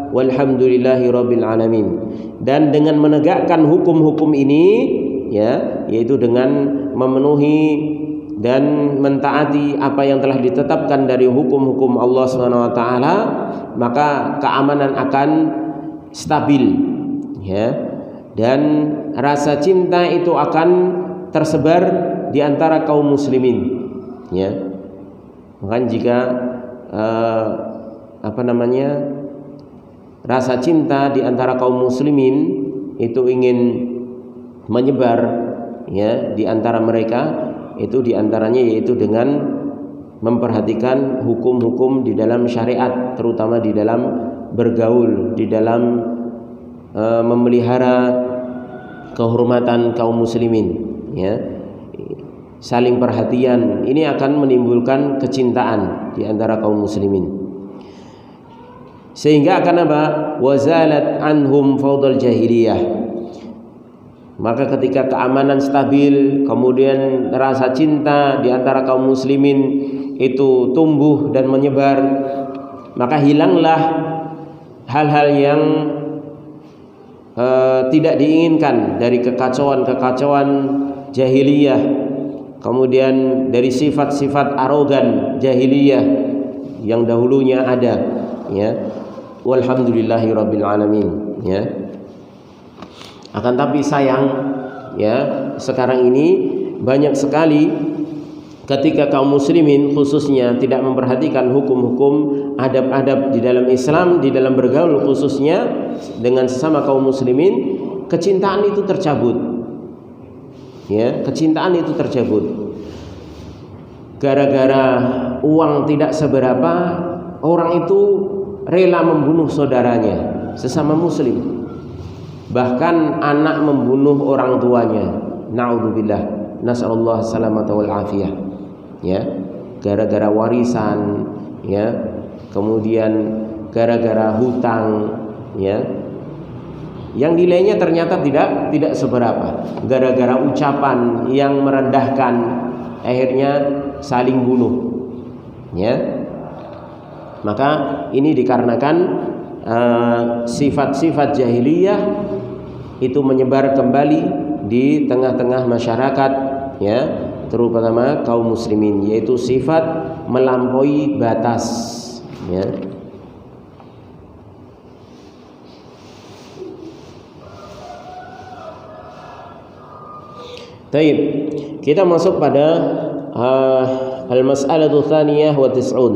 walhamdulillahi rabbil alamin. Dan dengan menegakkan hukum-hukum ini, ya, yaitu dengan memenuhi dan mentaati apa yang telah ditetapkan dari hukum-hukum Allah Subhanahu wa taala, maka keamanan akan stabil, ya, dan rasa cinta itu akan tersebar di antara kaum muslimin, ya. Maka jika rasa cinta di antara kaum muslimin itu ingin menyebar, ya, di antara mereka, itu di antaranya yaitu dengan memperhatikan hukum-hukum di dalam syariat, terutama di dalam bergaul, di dalam memelihara kehormatan kaum muslimin, ya. Saling perhatian ini akan menimbulkan kecintaan di antara kaum muslimin. Sehingga akan apa? Wazalat anhum faudal jahiliyah. Maka ketika keamanan stabil, kemudian rasa cinta di antara kaum muslimin itu tumbuh dan menyebar, maka hilanglah hal-hal yang tidak diinginkan dari kekacauan-kekacauan jahiliyah, kemudian dari sifat-sifat arogan jahiliyah yang dahulunya ada, ya. Walhamdulillahirabbil alamin, ya. Akan tapi sayang, ya, sekarang ini banyak sekali ketika kaum muslimin khususnya tidak memperhatikan hukum-hukum adab-adab di dalam Islam, di dalam bergaul khususnya dengan sesama kaum muslimin, kecintaan itu tercabut, ya, kecintaan itu tercabut. Gara-gara uang tidak seberapa, orang itu rela membunuh saudaranya sesama muslim, bahkan anak membunuh orang tuanya. Na'udzubillah, nas'alullah salamata wal afiyah, ya. Gara-gara warisan, ya, kemudian gara-gara hutang, ya, yang nilainya ternyata tidak seberapa, gara-gara ucapan yang merendahkan, akhirnya saling bunuh, ya. Maka ini dikarenakan sifat-sifat jahiliyah itu menyebar kembali di tengah-tengah masyarakat, ya, terutama kaum muslimin, yaitu sifat melampaui batas, ya. Baik, kita masuk pada al-mas'alatu tsaniyah wa tis'un.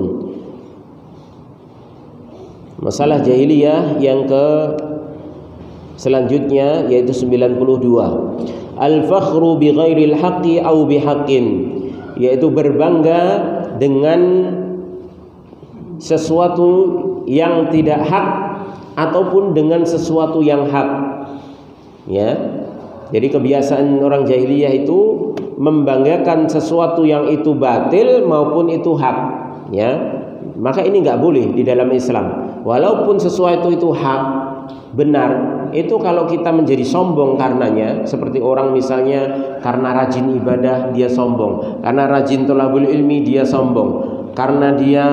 Masalah jahiliyah yang ke selanjutnya yaitu 92. Al-fakhru bi ghairil haqqi au bi haqqin, yaitu berbangga dengan sesuatu yang tidak hak ataupun dengan sesuatu yang hak, ya. Jadi kebiasaan orang jahiliyah itu membanggakan sesuatu yang itu batil maupun itu hak, ya. Maka ini nggak boleh di dalam Islam. Walaupun sesuatu itu hak, benar, itu kalau kita menjadi sombong karenanya, seperti orang misalnya karena rajin ibadah dia sombong, karena rajin thalabul ilmi dia sombong, karena dia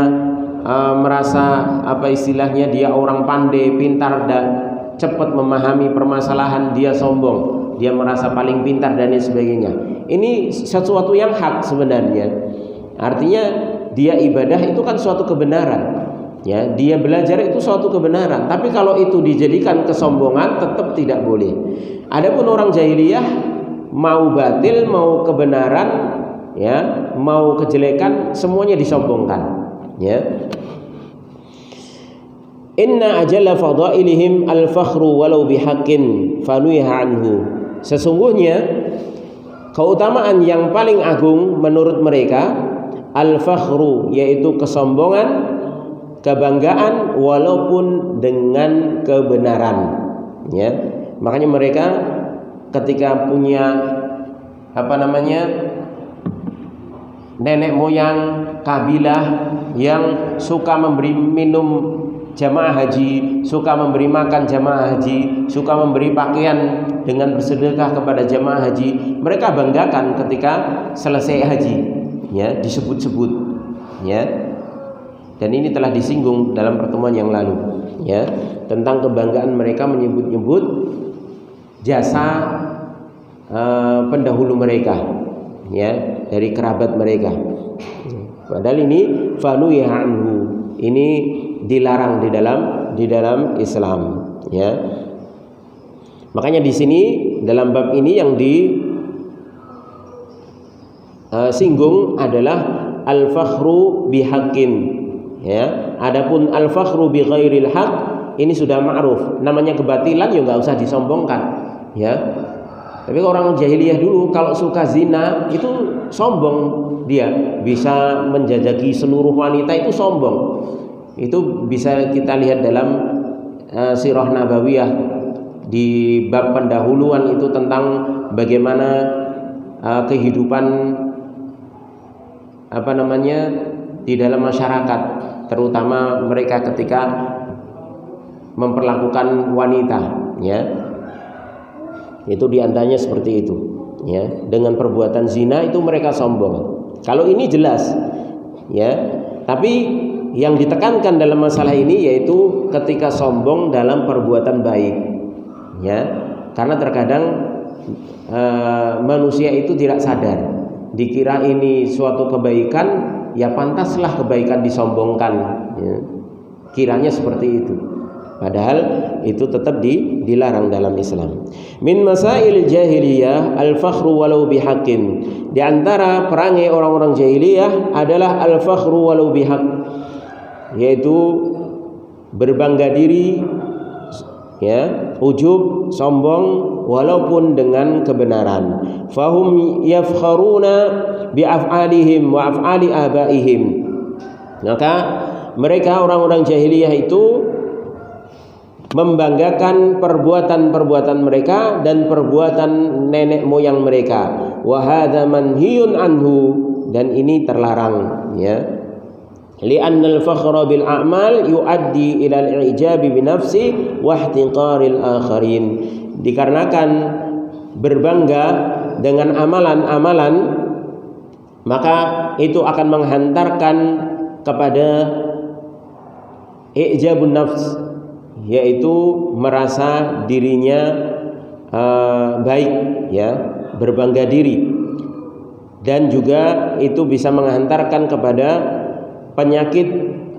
merasa istilahnya dia orang pandai, pintar dan cepat memahami permasalahan, dia sombong, dia merasa paling pintar dan lain sebagainya. Ini sesuatu yang hak sebenarnya. Artinya dia ibadah itu kan suatu kebenaran, ya, dia belajar itu suatu kebenaran. Tapi kalau itu dijadikan kesombongan, tetap tidak boleh. Adapun orang jahiliyah mau batil, mau kebenaran, ya, mau kejelekan, semuanya disombongkan, ya. Inna ajalla fadailihim al-fakhru walau bihaqqin fanuiha anhu. Sesungguhnya keutamaan yang paling agung menurut mereka al-fakhru, yaitu kesombongan, kebanggaan walaupun dengan kebenaran, ya. Makanya mereka ketika punya nenek moyang kabilah yang suka memberi minum jamaah haji, suka memberi makan jamaah haji, suka memberi pakaian dengan bersedekah kepada jamaah haji, mereka banggakan ketika selesai haji, ya, disebut-sebut, ya. Dan ini telah disinggung dalam pertemuan yang lalu, ya, tentang kebanggaan mereka menyebut-nyebut jasa pendahulu mereka, ya, dari kerabat mereka. Padahal ini fanuiha anhu, ini dilarang di dalam Islam, ya. Makanya di sini dalam bab ini yang singgung adalah al-fakhru bihaqqin, ya. Adapun al-fakhru bi ghairil haq ini sudah ma'ruf, namanya kebatilan ya nggak usah disombongkan, ya. Tapi orang jahiliyah dulu kalau suka zina itu sombong, dia bisa menjajaki seluruh wanita, itu sombong. Itu bisa kita lihat dalam sirah nabawiyah di bab pendahuluan itu tentang bagaimana kehidupan di dalam masyarakat, terutama mereka ketika memperlakukan wanita, ya. Itu diantaranya seperti itu, ya. Dengan perbuatan zina itu mereka sombong. Kalau ini jelas, ya. Tapi yang ditekankan dalam masalah ini yaitu ketika sombong dalam perbuatan baik, ya. Karena terkadang manusia itu tidak sadar, dikira ini suatu kebaikan, ya pantaslah kebaikan disombongkan, ya. Kiranya seperti itu. Padahal itu tetap dilarang dalam Islam. Min masail jahiliyah al-fakhru walau bihaqqin. Di antara perangai orang-orang jahiliyah adalah al-fakhru walau bihaq, yaitu berbangga diri, ya, ujub, sombong walaupun dengan kebenaran. Fahum yafkharuna bi af'alihim wa af'ali abaihim. Maka mereka orang-orang jahiliyah itu membanggakan perbuatan-perbuatan mereka dan perbuatan nenek moyang mereka. Wa hadza manhiyun anhu, dan ini terlarang, ya. Li'anna al-fakhra bil a'mal yuaddi ila al-i'jab bi nafsi wa ihtiqaril akharin. Dikarenakan berbangga dengan amalan-amalan, maka itu akan menghantarkan kepada i'jabun nafs, yaitu merasa dirinya baik, ya, berbangga diri, dan juga itu bisa menghantarkan kepada penyakit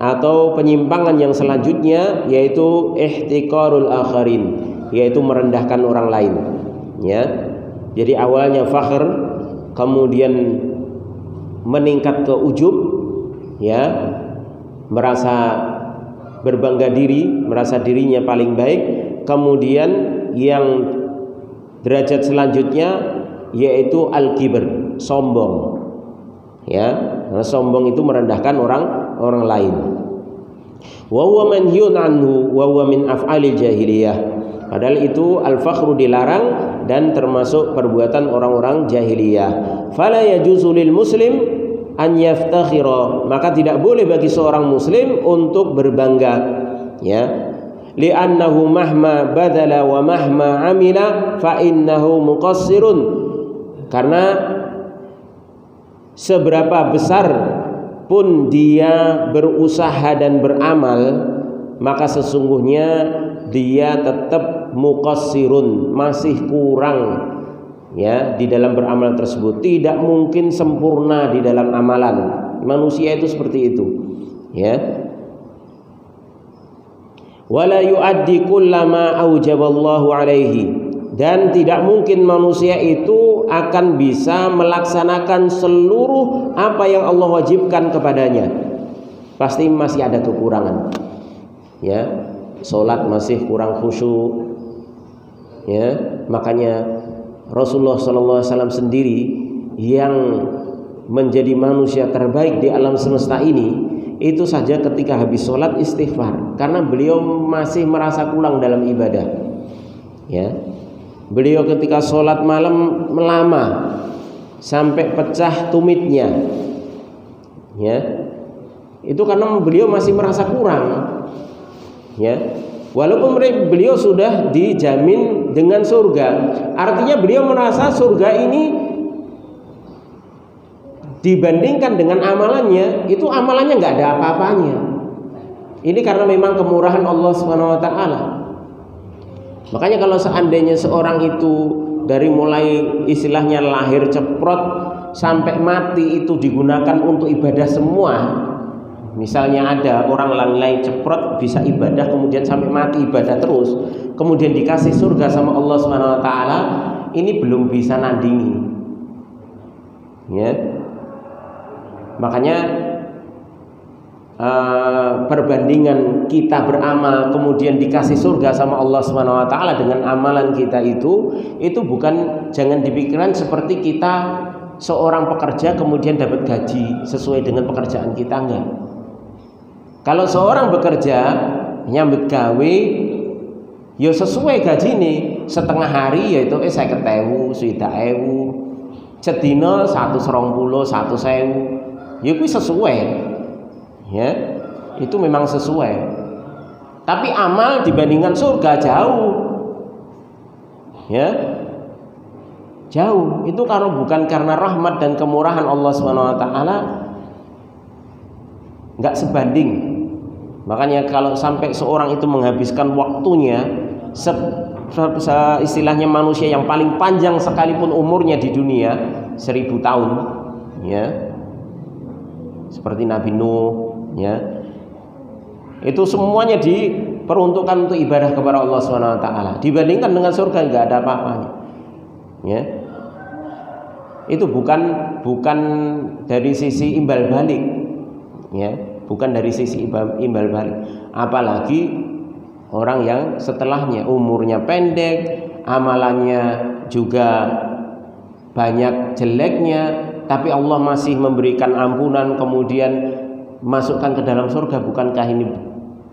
atau penyimpangan yang selanjutnya, yaitu ihtiqarul akharin, yaitu merendahkan orang lain, ya. Jadi awalnya fakhr, kemudian meningkat ke ujub, ya, merasa berbangga diri, merasa dirinya paling baik. Kemudian yang derajat selanjutnya yaitu al-kibr, sombong, ya. Karena sombong itu merendahkan orang lain. Wa huwa manhiyun anhu wa huwa min af'alil jahiliyah. Padahal itu al-fakhru dilarang dan termasuk perbuatan orang-orang jahiliyah. Fala yajuzu lil muslim an yaftakhira, maka tidak boleh bagi seorang muslim untuk berbangga, ya. Li'annahu mahma badala wa mahma amila fa innahu muqassirun, karena seberapa besar pun dia berusaha dan beramal, maka sesungguhnya dia tetap muqassirun, masih kurang, ya, di dalam beramal tersebut. Tidak mungkin sempurna di dalam amalan. Manusia itu seperti itu, ya. Wala yuaddi kullama aujaballahu alaihi, dan tidak mungkin manusia itu akan bisa melaksanakan seluruh apa yang Allah wajibkan kepadanya. Pasti masih ada kekurangan, ya. Salat masih kurang khusyuk, ya. Makanya Rasulullah SAW sendiri yang menjadi manusia terbaik di alam semesta ini, itu saja ketika habis sholat istighfar, karena beliau masih merasa kurang dalam ibadah, ya. Beliau ketika sholat malam lama sampai pecah tumitnya, ya. Itu karena beliau masih merasa kurang, ya. Walaupun beliau sudah dijamin dengan surga, artinya beliau merasa surga ini dibandingkan dengan amalannya, itu amalannya nggak ada apa-apanya. Ini karena memang kemurahan Allah Subhanahu Wa Taala. Makanya kalau seandainya seorang itu dari mulai istilahnya lahir ceprot sampai mati itu digunakan untuk ibadah semua. Misalnya ada orang lain ceprot bisa ibadah kemudian sampai mati ibadah terus, kemudian dikasih surga sama Allah Subhanahu Wa Taala, ini belum bisa nandingi, ya. Makanya perbandingan kita beramal kemudian dikasih surga sama Allah Subhanahu wa taala dengan amalan kita itu bukan, jangan dipikirkan seperti kita seorang pekerja kemudian dapat gaji sesuai dengan pekerjaan kita, enggak. Kalau seorang bekerja nyambut gawe ya sesuai gaji nih, setengah hari yaitu 50.000, 60.000, sedina 120, 100.000, ya kuwi sesuai. Ya, itu memang sesuai. Tapi amal dibandingkan surga jauh. Ya. Jauh. Itu kalau bukan karena rahmat dan kemurahan Allah Subhanahu wa taala enggak sebanding. Makanya kalau sampai seorang itu menghabiskan waktunya istilahnya manusia yang paling panjang sekalipun umurnya di dunia 1000 tahun, ya. Seperti Nabi Nuh, ya, itu semuanya diperuntukkan untuk ibadah kepada Allah Subhanahu wa taala. Dibandingkan dengan surga enggak ada apa-apanya. Ya. Itu bukan dari sisi imbal balik. Ya, bukan dari sisi imbal balik. Apalagi orang yang setelahnya umurnya pendek, amalannya juga banyak jeleknya, tapi Allah masih memberikan ampunan kemudian masukkan ke dalam surga. Bukankah ini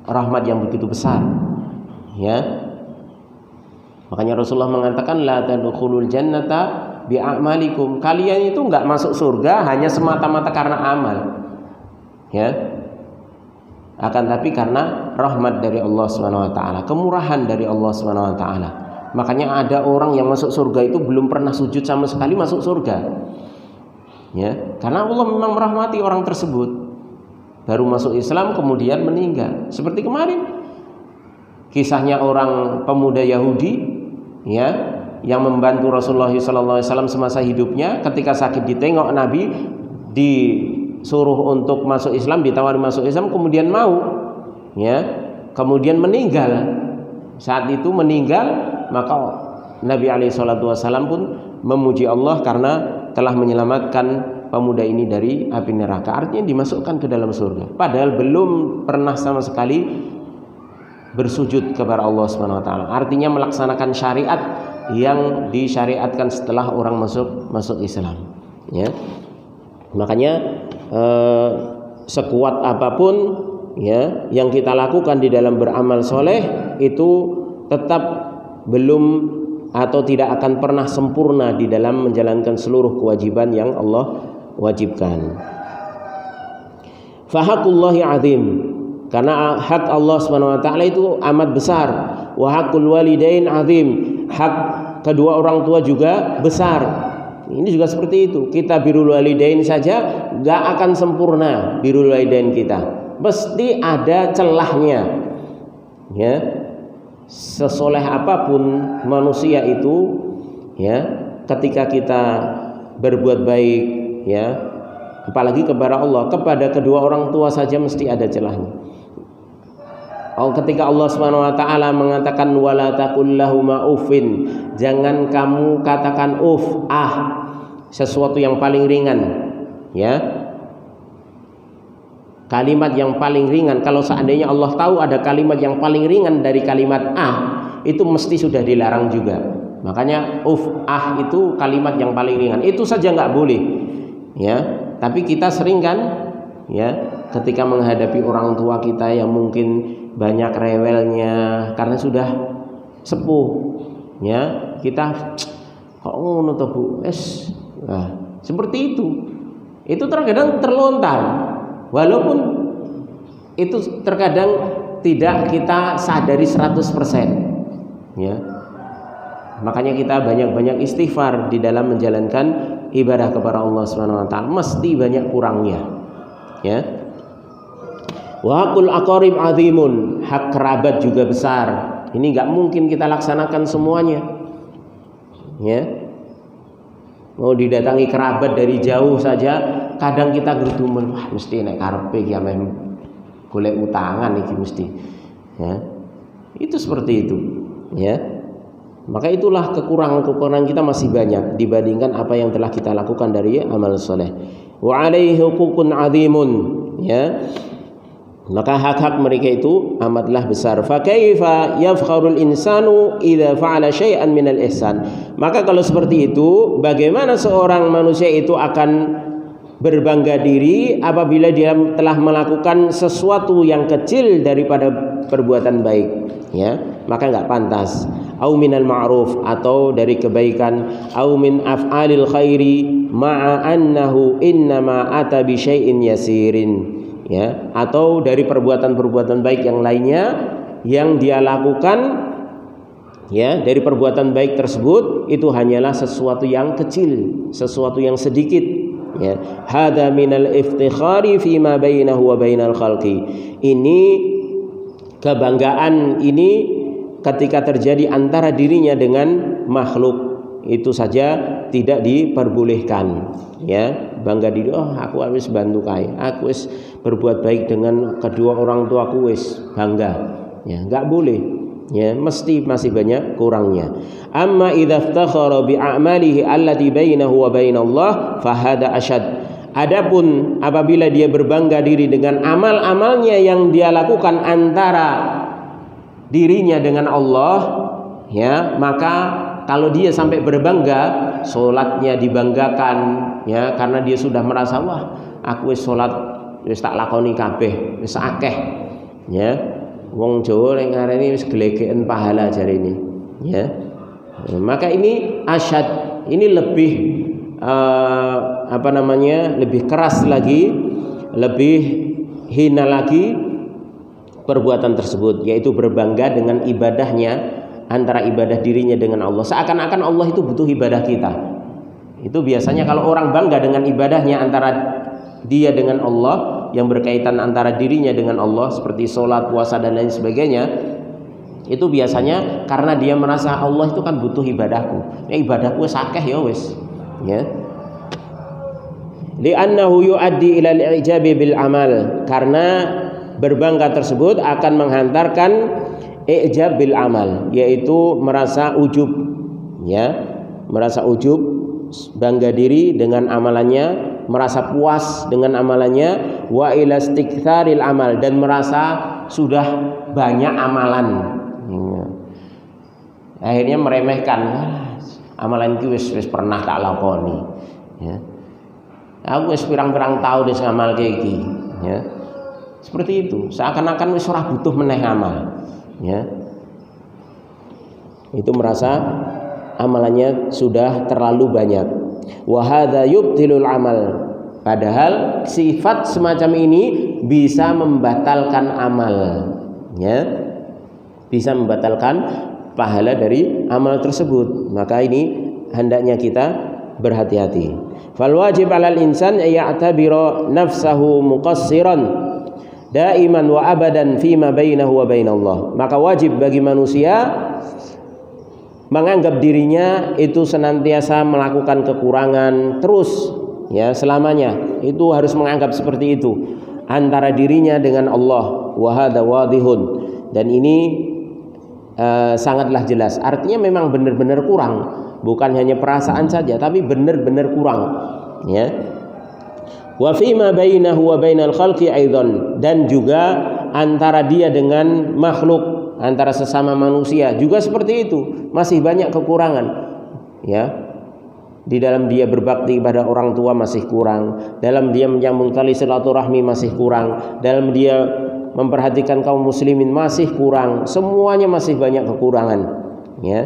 rahmat yang begitu besar? Ya. Makanya Rasulullah mengatakan la tadkhulul jannata bi'amalikum. Kalian itu enggak masuk surga hanya semata-mata karena amal. Ya. Akan tapi karena rahmat dari Allah Subhanahu wa taala, kemurahan dari Allah Subhanahu wa taala. Makanya ada orang yang masuk surga itu belum pernah sujud sama sekali masuk surga. Ya, karena Allah memang merahmati orang tersebut. Baru masuk Islam kemudian meninggal. Seperti kemarin kisahnya orang pemuda Yahudi, ya, yang membantu Rasulullah SAW semasa hidupnya. Ketika sakit ditengok Nabi, disuruh untuk masuk Islam, ditawari masuk Islam, kemudian mau, ya, kemudian meninggal. Saat itu meninggal, maka Nabi SAW pun memuji Allah karena telah menyelamatkan pemuda ini dari api neraka. Artinya dimasukkan ke dalam surga. Padahal belum pernah sama sekali bersujud kepada Allah Subhanahu wa taala. Artinya melaksanakan syariat yang disyariatkan setelah orang masuk Islam. Ya. Makanya sekuat apapun, ya, yang kita lakukan di dalam beramal soleh itu tetap belum atau tidak akan pernah sempurna di dalam menjalankan seluruh kewajiban yang Allah wajibkan. Fahaqullahi azim, karena hak Allah Subhanahu wa taala itu amat besar. Wa haqqul walidain azim, hak kedua orang tua juga besar. Ini juga seperti itu. Kita birrul walidain saja enggak akan sempurna birrul walidain kita. Mesti ada celahnya. Ya. Sesoleh apapun manusia itu, ya, ketika kita berbuat baik, ya, apalagi kepada Allah, kepada kedua orang tua saja mesti ada celahnya. Ketika Allah Subhanahu wa taala mengatakan wala taqul lahuma uffin, jangan kamu katakan sesuatu yang paling ringan, ya. Kalimat yang paling ringan, kalau seandainya Allah tahu ada kalimat yang paling ringan dari kalimat itu mesti sudah dilarang juga. Makanya itu kalimat yang paling ringan. Itu saja nggak boleh. Ya, tapi kita sering kan, ya, ketika menghadapi orang tua kita yang mungkin banyak rewelnya karena sudah sepuh, ya, kita kok ngono to Bu? Seperti itu. Itu terkadang terlontar. Walaupun itu terkadang tidak kita sadari 100%, ya. Makanya kita banyak-banyak istighfar di dalam menjalankan ibadah kepada Allah Subhanahu wa taala, mesti banyak kurangnya, ya. Wa haqqul aqarib azimun, hak kerabat juga besar. Ini enggak mungkin kita laksanakan semuanya, ya. Mau didatangi kerabat dari jauh saja, kadang kita gerdumen, mesti nek karepe iki ame golek utangan iki mesti. Ya. Itu seperti itu, ya. Maka itulah kekurangan kita masih banyak dibandingkan apa yang telah kita lakukan dari amal soleh. wa 'alaihi huququn 'azimun, ya. Maka hak-hak mereka itu amatlah besar. Fa kaifa yafkharul insanu idza fa'ala syai'an minal ihsan. Maka kalau seperti itu, bagaimana seorang manusia itu akan berbangga diri apabila dia telah melakukan sesuatu yang kecil daripada perbuatan baik, ya, maka enggak pantas. Au minal ma'ruf, atau dari kebaikan, au min af'alil khairi ma'a annahu innama ata bi syai'in yasirin, ya, atau dari perbuatan-perbuatan baik yang lainnya yang dia lakukan, ya, dari perbuatan baik tersebut itu hanyalah sesuatu yang kecil, sesuatu yang sedikit, ya. Hadza minal iftikhari fi ma bainahu wa bainal khalqi. Ini kebanggaan ini ketika terjadi antara dirinya dengan makhluk itu saja tidak diperbolehkan, ya. Bangga diri, oh aku harus bantu kae, aku wis berbuat baik dengan kedua orang tuaku, wis bangga, ya, enggak boleh, ya, mesti masih banyak kurangnya. Amma idza iftakhara bi a'malihi allati bainahu wa bainallah fa hada asyad. Adapun apabila dia berbangga diri dengan amal-amalnya yang dia lakukan antara dirinya dengan Allah, ya, maka kalau dia sampai berbangga, sholatnya dibanggakan, ya, karena dia sudah merasa, wah, aku wis sholat wis tak lakoni kabeh, wis akeh, ya. Wong Jawa ning ngarani wis glegeken pahala jarene, ya. Maka ini asyad, ini lebih lebih keras lagi, lebih hina lagi perbuatan tersebut, yaitu berbangga dengan ibadahnya, antara ibadah dirinya dengan Allah, seakan-akan Allah itu butuh ibadah kita. Itu biasanya kalau orang bangga dengan ibadahnya antara dia dengan Allah, yang berkaitan antara dirinya dengan Allah seperti sholat, puasa dan lain sebagainya, itu biasanya karena dia merasa Allah itu kan butuh ibadahku, ya ibadahku sakeh ya wis, ya. Li'annahu yu'addi ila al-i'jabi bil amal, karena berbangga tersebut akan menghantarkan i'jab bil amal, yaitu merasa ujub, ya, merasa ujub, bangga diri dengan amalannya, merasa puas dengan amalannya, wa ila istiktsaril amal, dan merasa sudah banyak amalan, ya. Akhirnya meremehkan, amalan iki wis pernah tak lakoni, ya. Aku wis pirang-pirang tahun wis ngamal iki, ya. Seperti itu, seakan-akan wis ora butuh meneh amal, ya. Itu merasa amalannya sudah terlalu banyak. Wa hadza yubtilul amal, padahal sifat semacam ini bisa membatalkan amal, ya, bisa membatalkan pahala dari amal tersebut. Maka ini hendaknya kita berhati-hati. Fal wajib 'alal insan ya'tabira nafsahu muqassiran daiman wa abadan fima bainahu wa bainallah. Maka wajib bagi manusia menganggap dirinya itu senantiasa melakukan kekurangan terus, ya, selamanya. Itu harus menganggap seperti itu antara dirinya dengan Allah. Wa hadza wadihun, dan ini sangatlah jelas. Artinya memang benar-benar kurang, bukan hanya perasaan saja, tapi benar-benar kurang, ya. Wa fima bainahu wa bainal khalqi aidan, dan juga antara dia dengan makhluk, antara sesama manusia juga seperti itu, masih banyak kekurangan, ya. Di dalam dia berbakti kepada orang tua masih kurang, dalam dia menyambung tali silaturahmi masih kurang, dalam dia memperhatikan kaum muslimin masih kurang, semuanya masih banyak kekurangan, ya.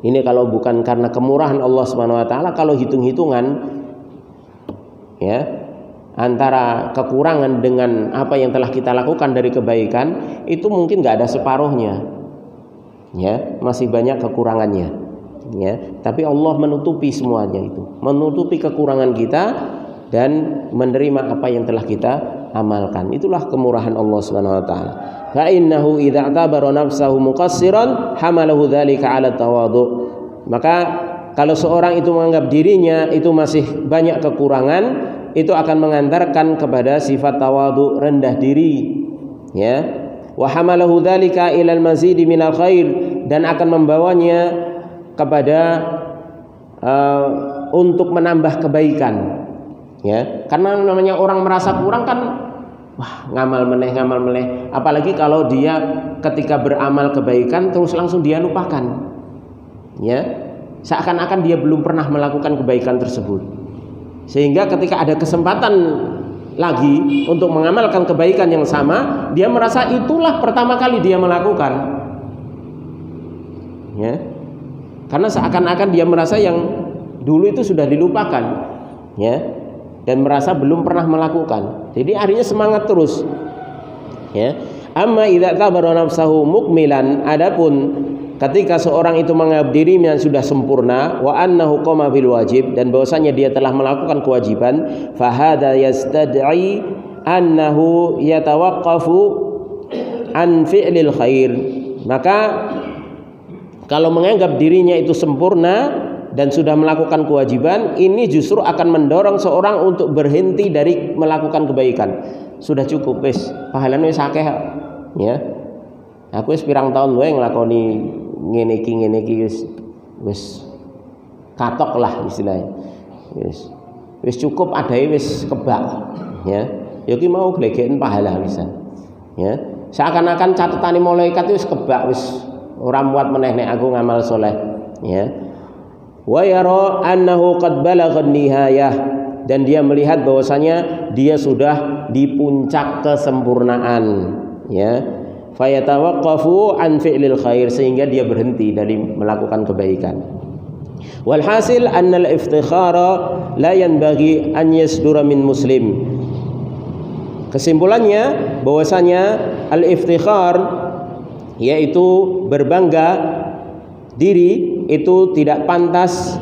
Ini kalau bukan karena kemurahan Allah Subhanahu wa taala, kalau hitung-hitungan, ya, antara kekurangan dengan apa yang telah kita lakukan dari kebaikan, itu mungkin nggak ada separuhnya, ya, masih banyak kekurangannya, ya. Tapi Allah menutupi semuanya itu, menutupi kekurangan kita dan menerima apa yang telah kita amalkan. Itulah kemurahan Allah Subhanahu wa taala. Fa innahu idza i'tabara nafsahu muqassiran hamalahu dzalika 'ala tawadhu. Maka kalau seorang itu menganggap dirinya itu masih banyak kekurangan, itu akan mengantarkan kepada sifat tawadhu, rendah diri, ya. Wa hamalahu dzalika ila al-mazidi minal khair, dan akan membawanya kepada untuk menambah kebaikan. Ya, karena namanya orang merasa kurang kan, wah ngamal meneh. Apalagi kalau dia ketika beramal kebaikan terus langsung dia lupakan. Ya, seakan-akan dia belum pernah melakukan kebaikan tersebut. Sehingga ketika ada kesempatan lagi untuk mengamalkan kebaikan yang sama, dia merasa itulah pertama kali dia melakukan. Ya, karena seakan-akan dia merasa yang dulu itu sudah dilupakan. Ya. Dan merasa belum pernah melakukan. Jadi akhirnya semangat terus. Ya. Amma idza tabara nafsahu mukmilan, adapun ketika seorang itu menganggap dirinya sudah sempurna, wa annahu qama bil wajib, dan bahwasanya dia telah melakukan kewajiban, fa hadza yastad'i annahu yatawaqqafu an fi'lil khair. Maka kalau menganggap dirinya itu sempurna dan sudah melakukan kewajiban, ini justru akan mendorong seorang untuk berhenti dari melakukan kebaikan. Sudah cukup wis, pahalane wis akeh ya. Aku wis pirang tahun wae nglakoni ngene iki wis katok lah istilahnya. Wis cukup adae wis kebak ya. Ya ki mau glegeken pahala bisa. Ya. Seakan-akan catetane malaikat wis kebak wis ora muat meneh nek aku ngamal soleh ya. Wa yara annahu qad balagha nihayah, dan dia melihat bahwasanya dia sudah di puncak kesempurnaan ya. Fayatawaqqafu an fi'lil khair, sehingga dia berhenti dari melakukan kebaikan. Walhasil annal iftikhara la yanbaghi an yasdura min muslim. Kesimpulannya bahwasanya al-iftikhar, yaitu berbangga diri, itu tidak pantas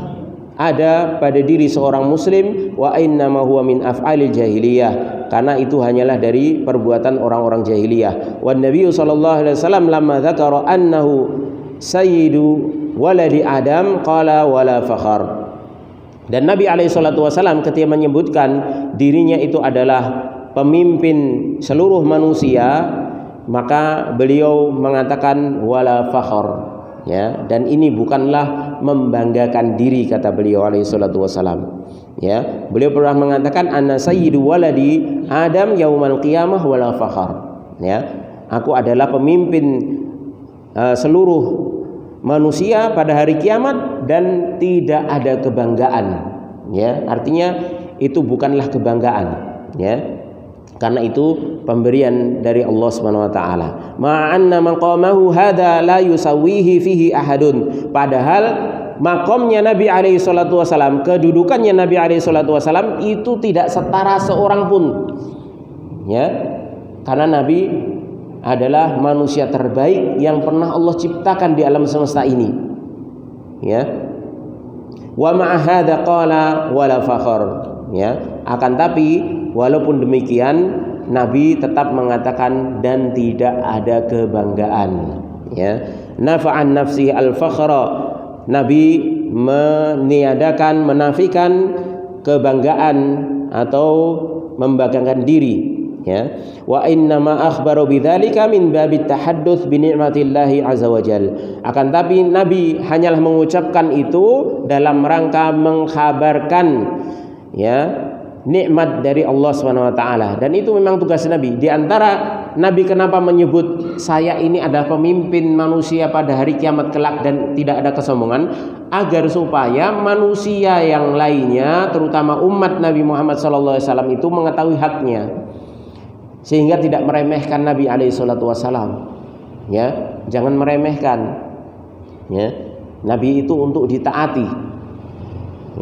ada pada diri seorang muslim. Wa innama huwa min af'alil jahiliyah, karena itu hanyalah dari perbuatan orang-orang jahiliyah. Wan Nabi sallallahu alaihi wasallam lamma dzakara annahu sayyidu waladi Adam qala wala fakhar. Dan Nabi alaihi salatu wasallam ketika menyebutkan dirinya itu adalah pemimpin seluruh manusia, maka beliau mengatakan wala fakhar. Ya, dan ini bukanlah membanggakan diri, kata beliau alaihi salatu wasalam. Ya, beliau pernah mengatakan anna sayyidu waladi Adam yaumal qiyamah wala fakhar. Ya, aku adalah pemimpin seluruh manusia pada hari kiamat dan tidak ada kebanggaan. Ya, artinya itu bukanlah kebanggaan. Ya. Karena itu pemberian dari Allah Subhanahu wa taala. Ma'anna maqamahu hadza la yusawihi fihi ahadun. Padahal makomnya Nabi alaihi salatu wasalam, kedudukannya Nabi alaihi salatu wasalam itu tidak setara seorang pun. Ya. Karena Nabi adalah manusia terbaik yang pernah Allah ciptakan di alam semesta ini. Ya. Wa ma'a hadza qala wala fakhar. Ya. Akan tapi walaupun demikian Nabi tetap mengatakan dan tidak ada kebanggaan. Ya, nafa'an nafsi al-fakhra. Nabi meniadakan, menafikan kebanggaan atau membanggakan diri. Ya, wa inna ma akhbaru bidzalika min babit tahadduts bi ni'matillahi azza wajal. Akan tapi Nabi hanyalah mengucapkan itu dalam rangka mengkhabarkan ya nikmat dari Allah Subhanahu wa taala, dan itu memang tugas Nabi. Di antara Nabi kenapa menyebut saya ini adalah pemimpin manusia pada hari kiamat kelak dan tidak ada kesombongan, agar supaya manusia yang lainnya terutama umat Nabi Muhammad sallallahu alaihi wasallam itu mengetahui haknya, sehingga tidak meremehkan Nabi alaihi salatu wasallam. Ya, jangan meremehkan. Ya, Nabi itu untuk ditaati.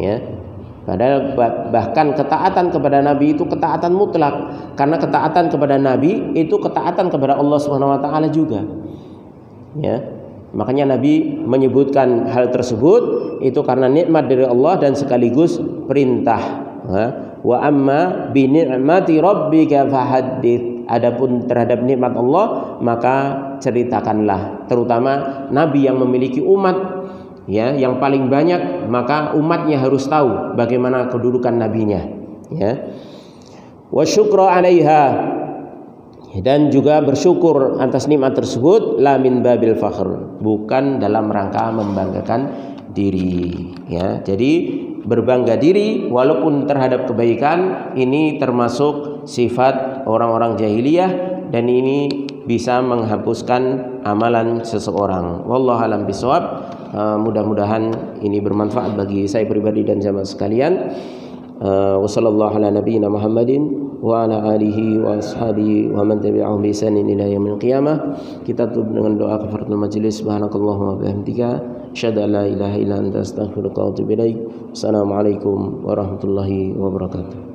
Ya. Padahal bahkan ketaatan kepada Nabi itu ketaatan mutlak, karena ketaatan kepada Nabi itu ketaatan kepada Allah Subhanahu wa taala juga. Ya. Makanya Nabi menyebutkan hal tersebut itu karena nikmat dari Allah dan sekaligus perintah. Wa amma bi ni'mati rabbika fahaddits. Adapun terhadap nikmat Allah maka ceritakanlah, terutama Nabi yang memiliki umat ya yang paling banyak, maka umatnya harus tahu bagaimana kedudukan nabinya. Ya, wa syukra 'alaiha, dan juga bersyukur atas nikmat tersebut, la min babil fakhr, bukan dalam rangka membanggakan diri. Ya, jadi berbangga diri walaupun terhadap kebaikan. Ini termasuk sifat orang-orang jahiliyah dan ini bisa menghapuskan amalan seseorang. Wallahu a'lam bishawab. Mudah-mudahan ini bermanfaat bagi saya pribadi dan jamaah sekalian. Wassallallahu ala nabiyyina Muhammadin wa ala alihi wa ashabihi wa man tabi'ahum bi ihsanin ila yaumil qiyamah. Kita tutup dengan doa kafaratul majelis. Subhanakallahumma wa bihamdika asyhadu an la ilaha illa anta astaghfiruka wa atubu ilaik. Assalamualaikum warahmatullahi wabarakatuh.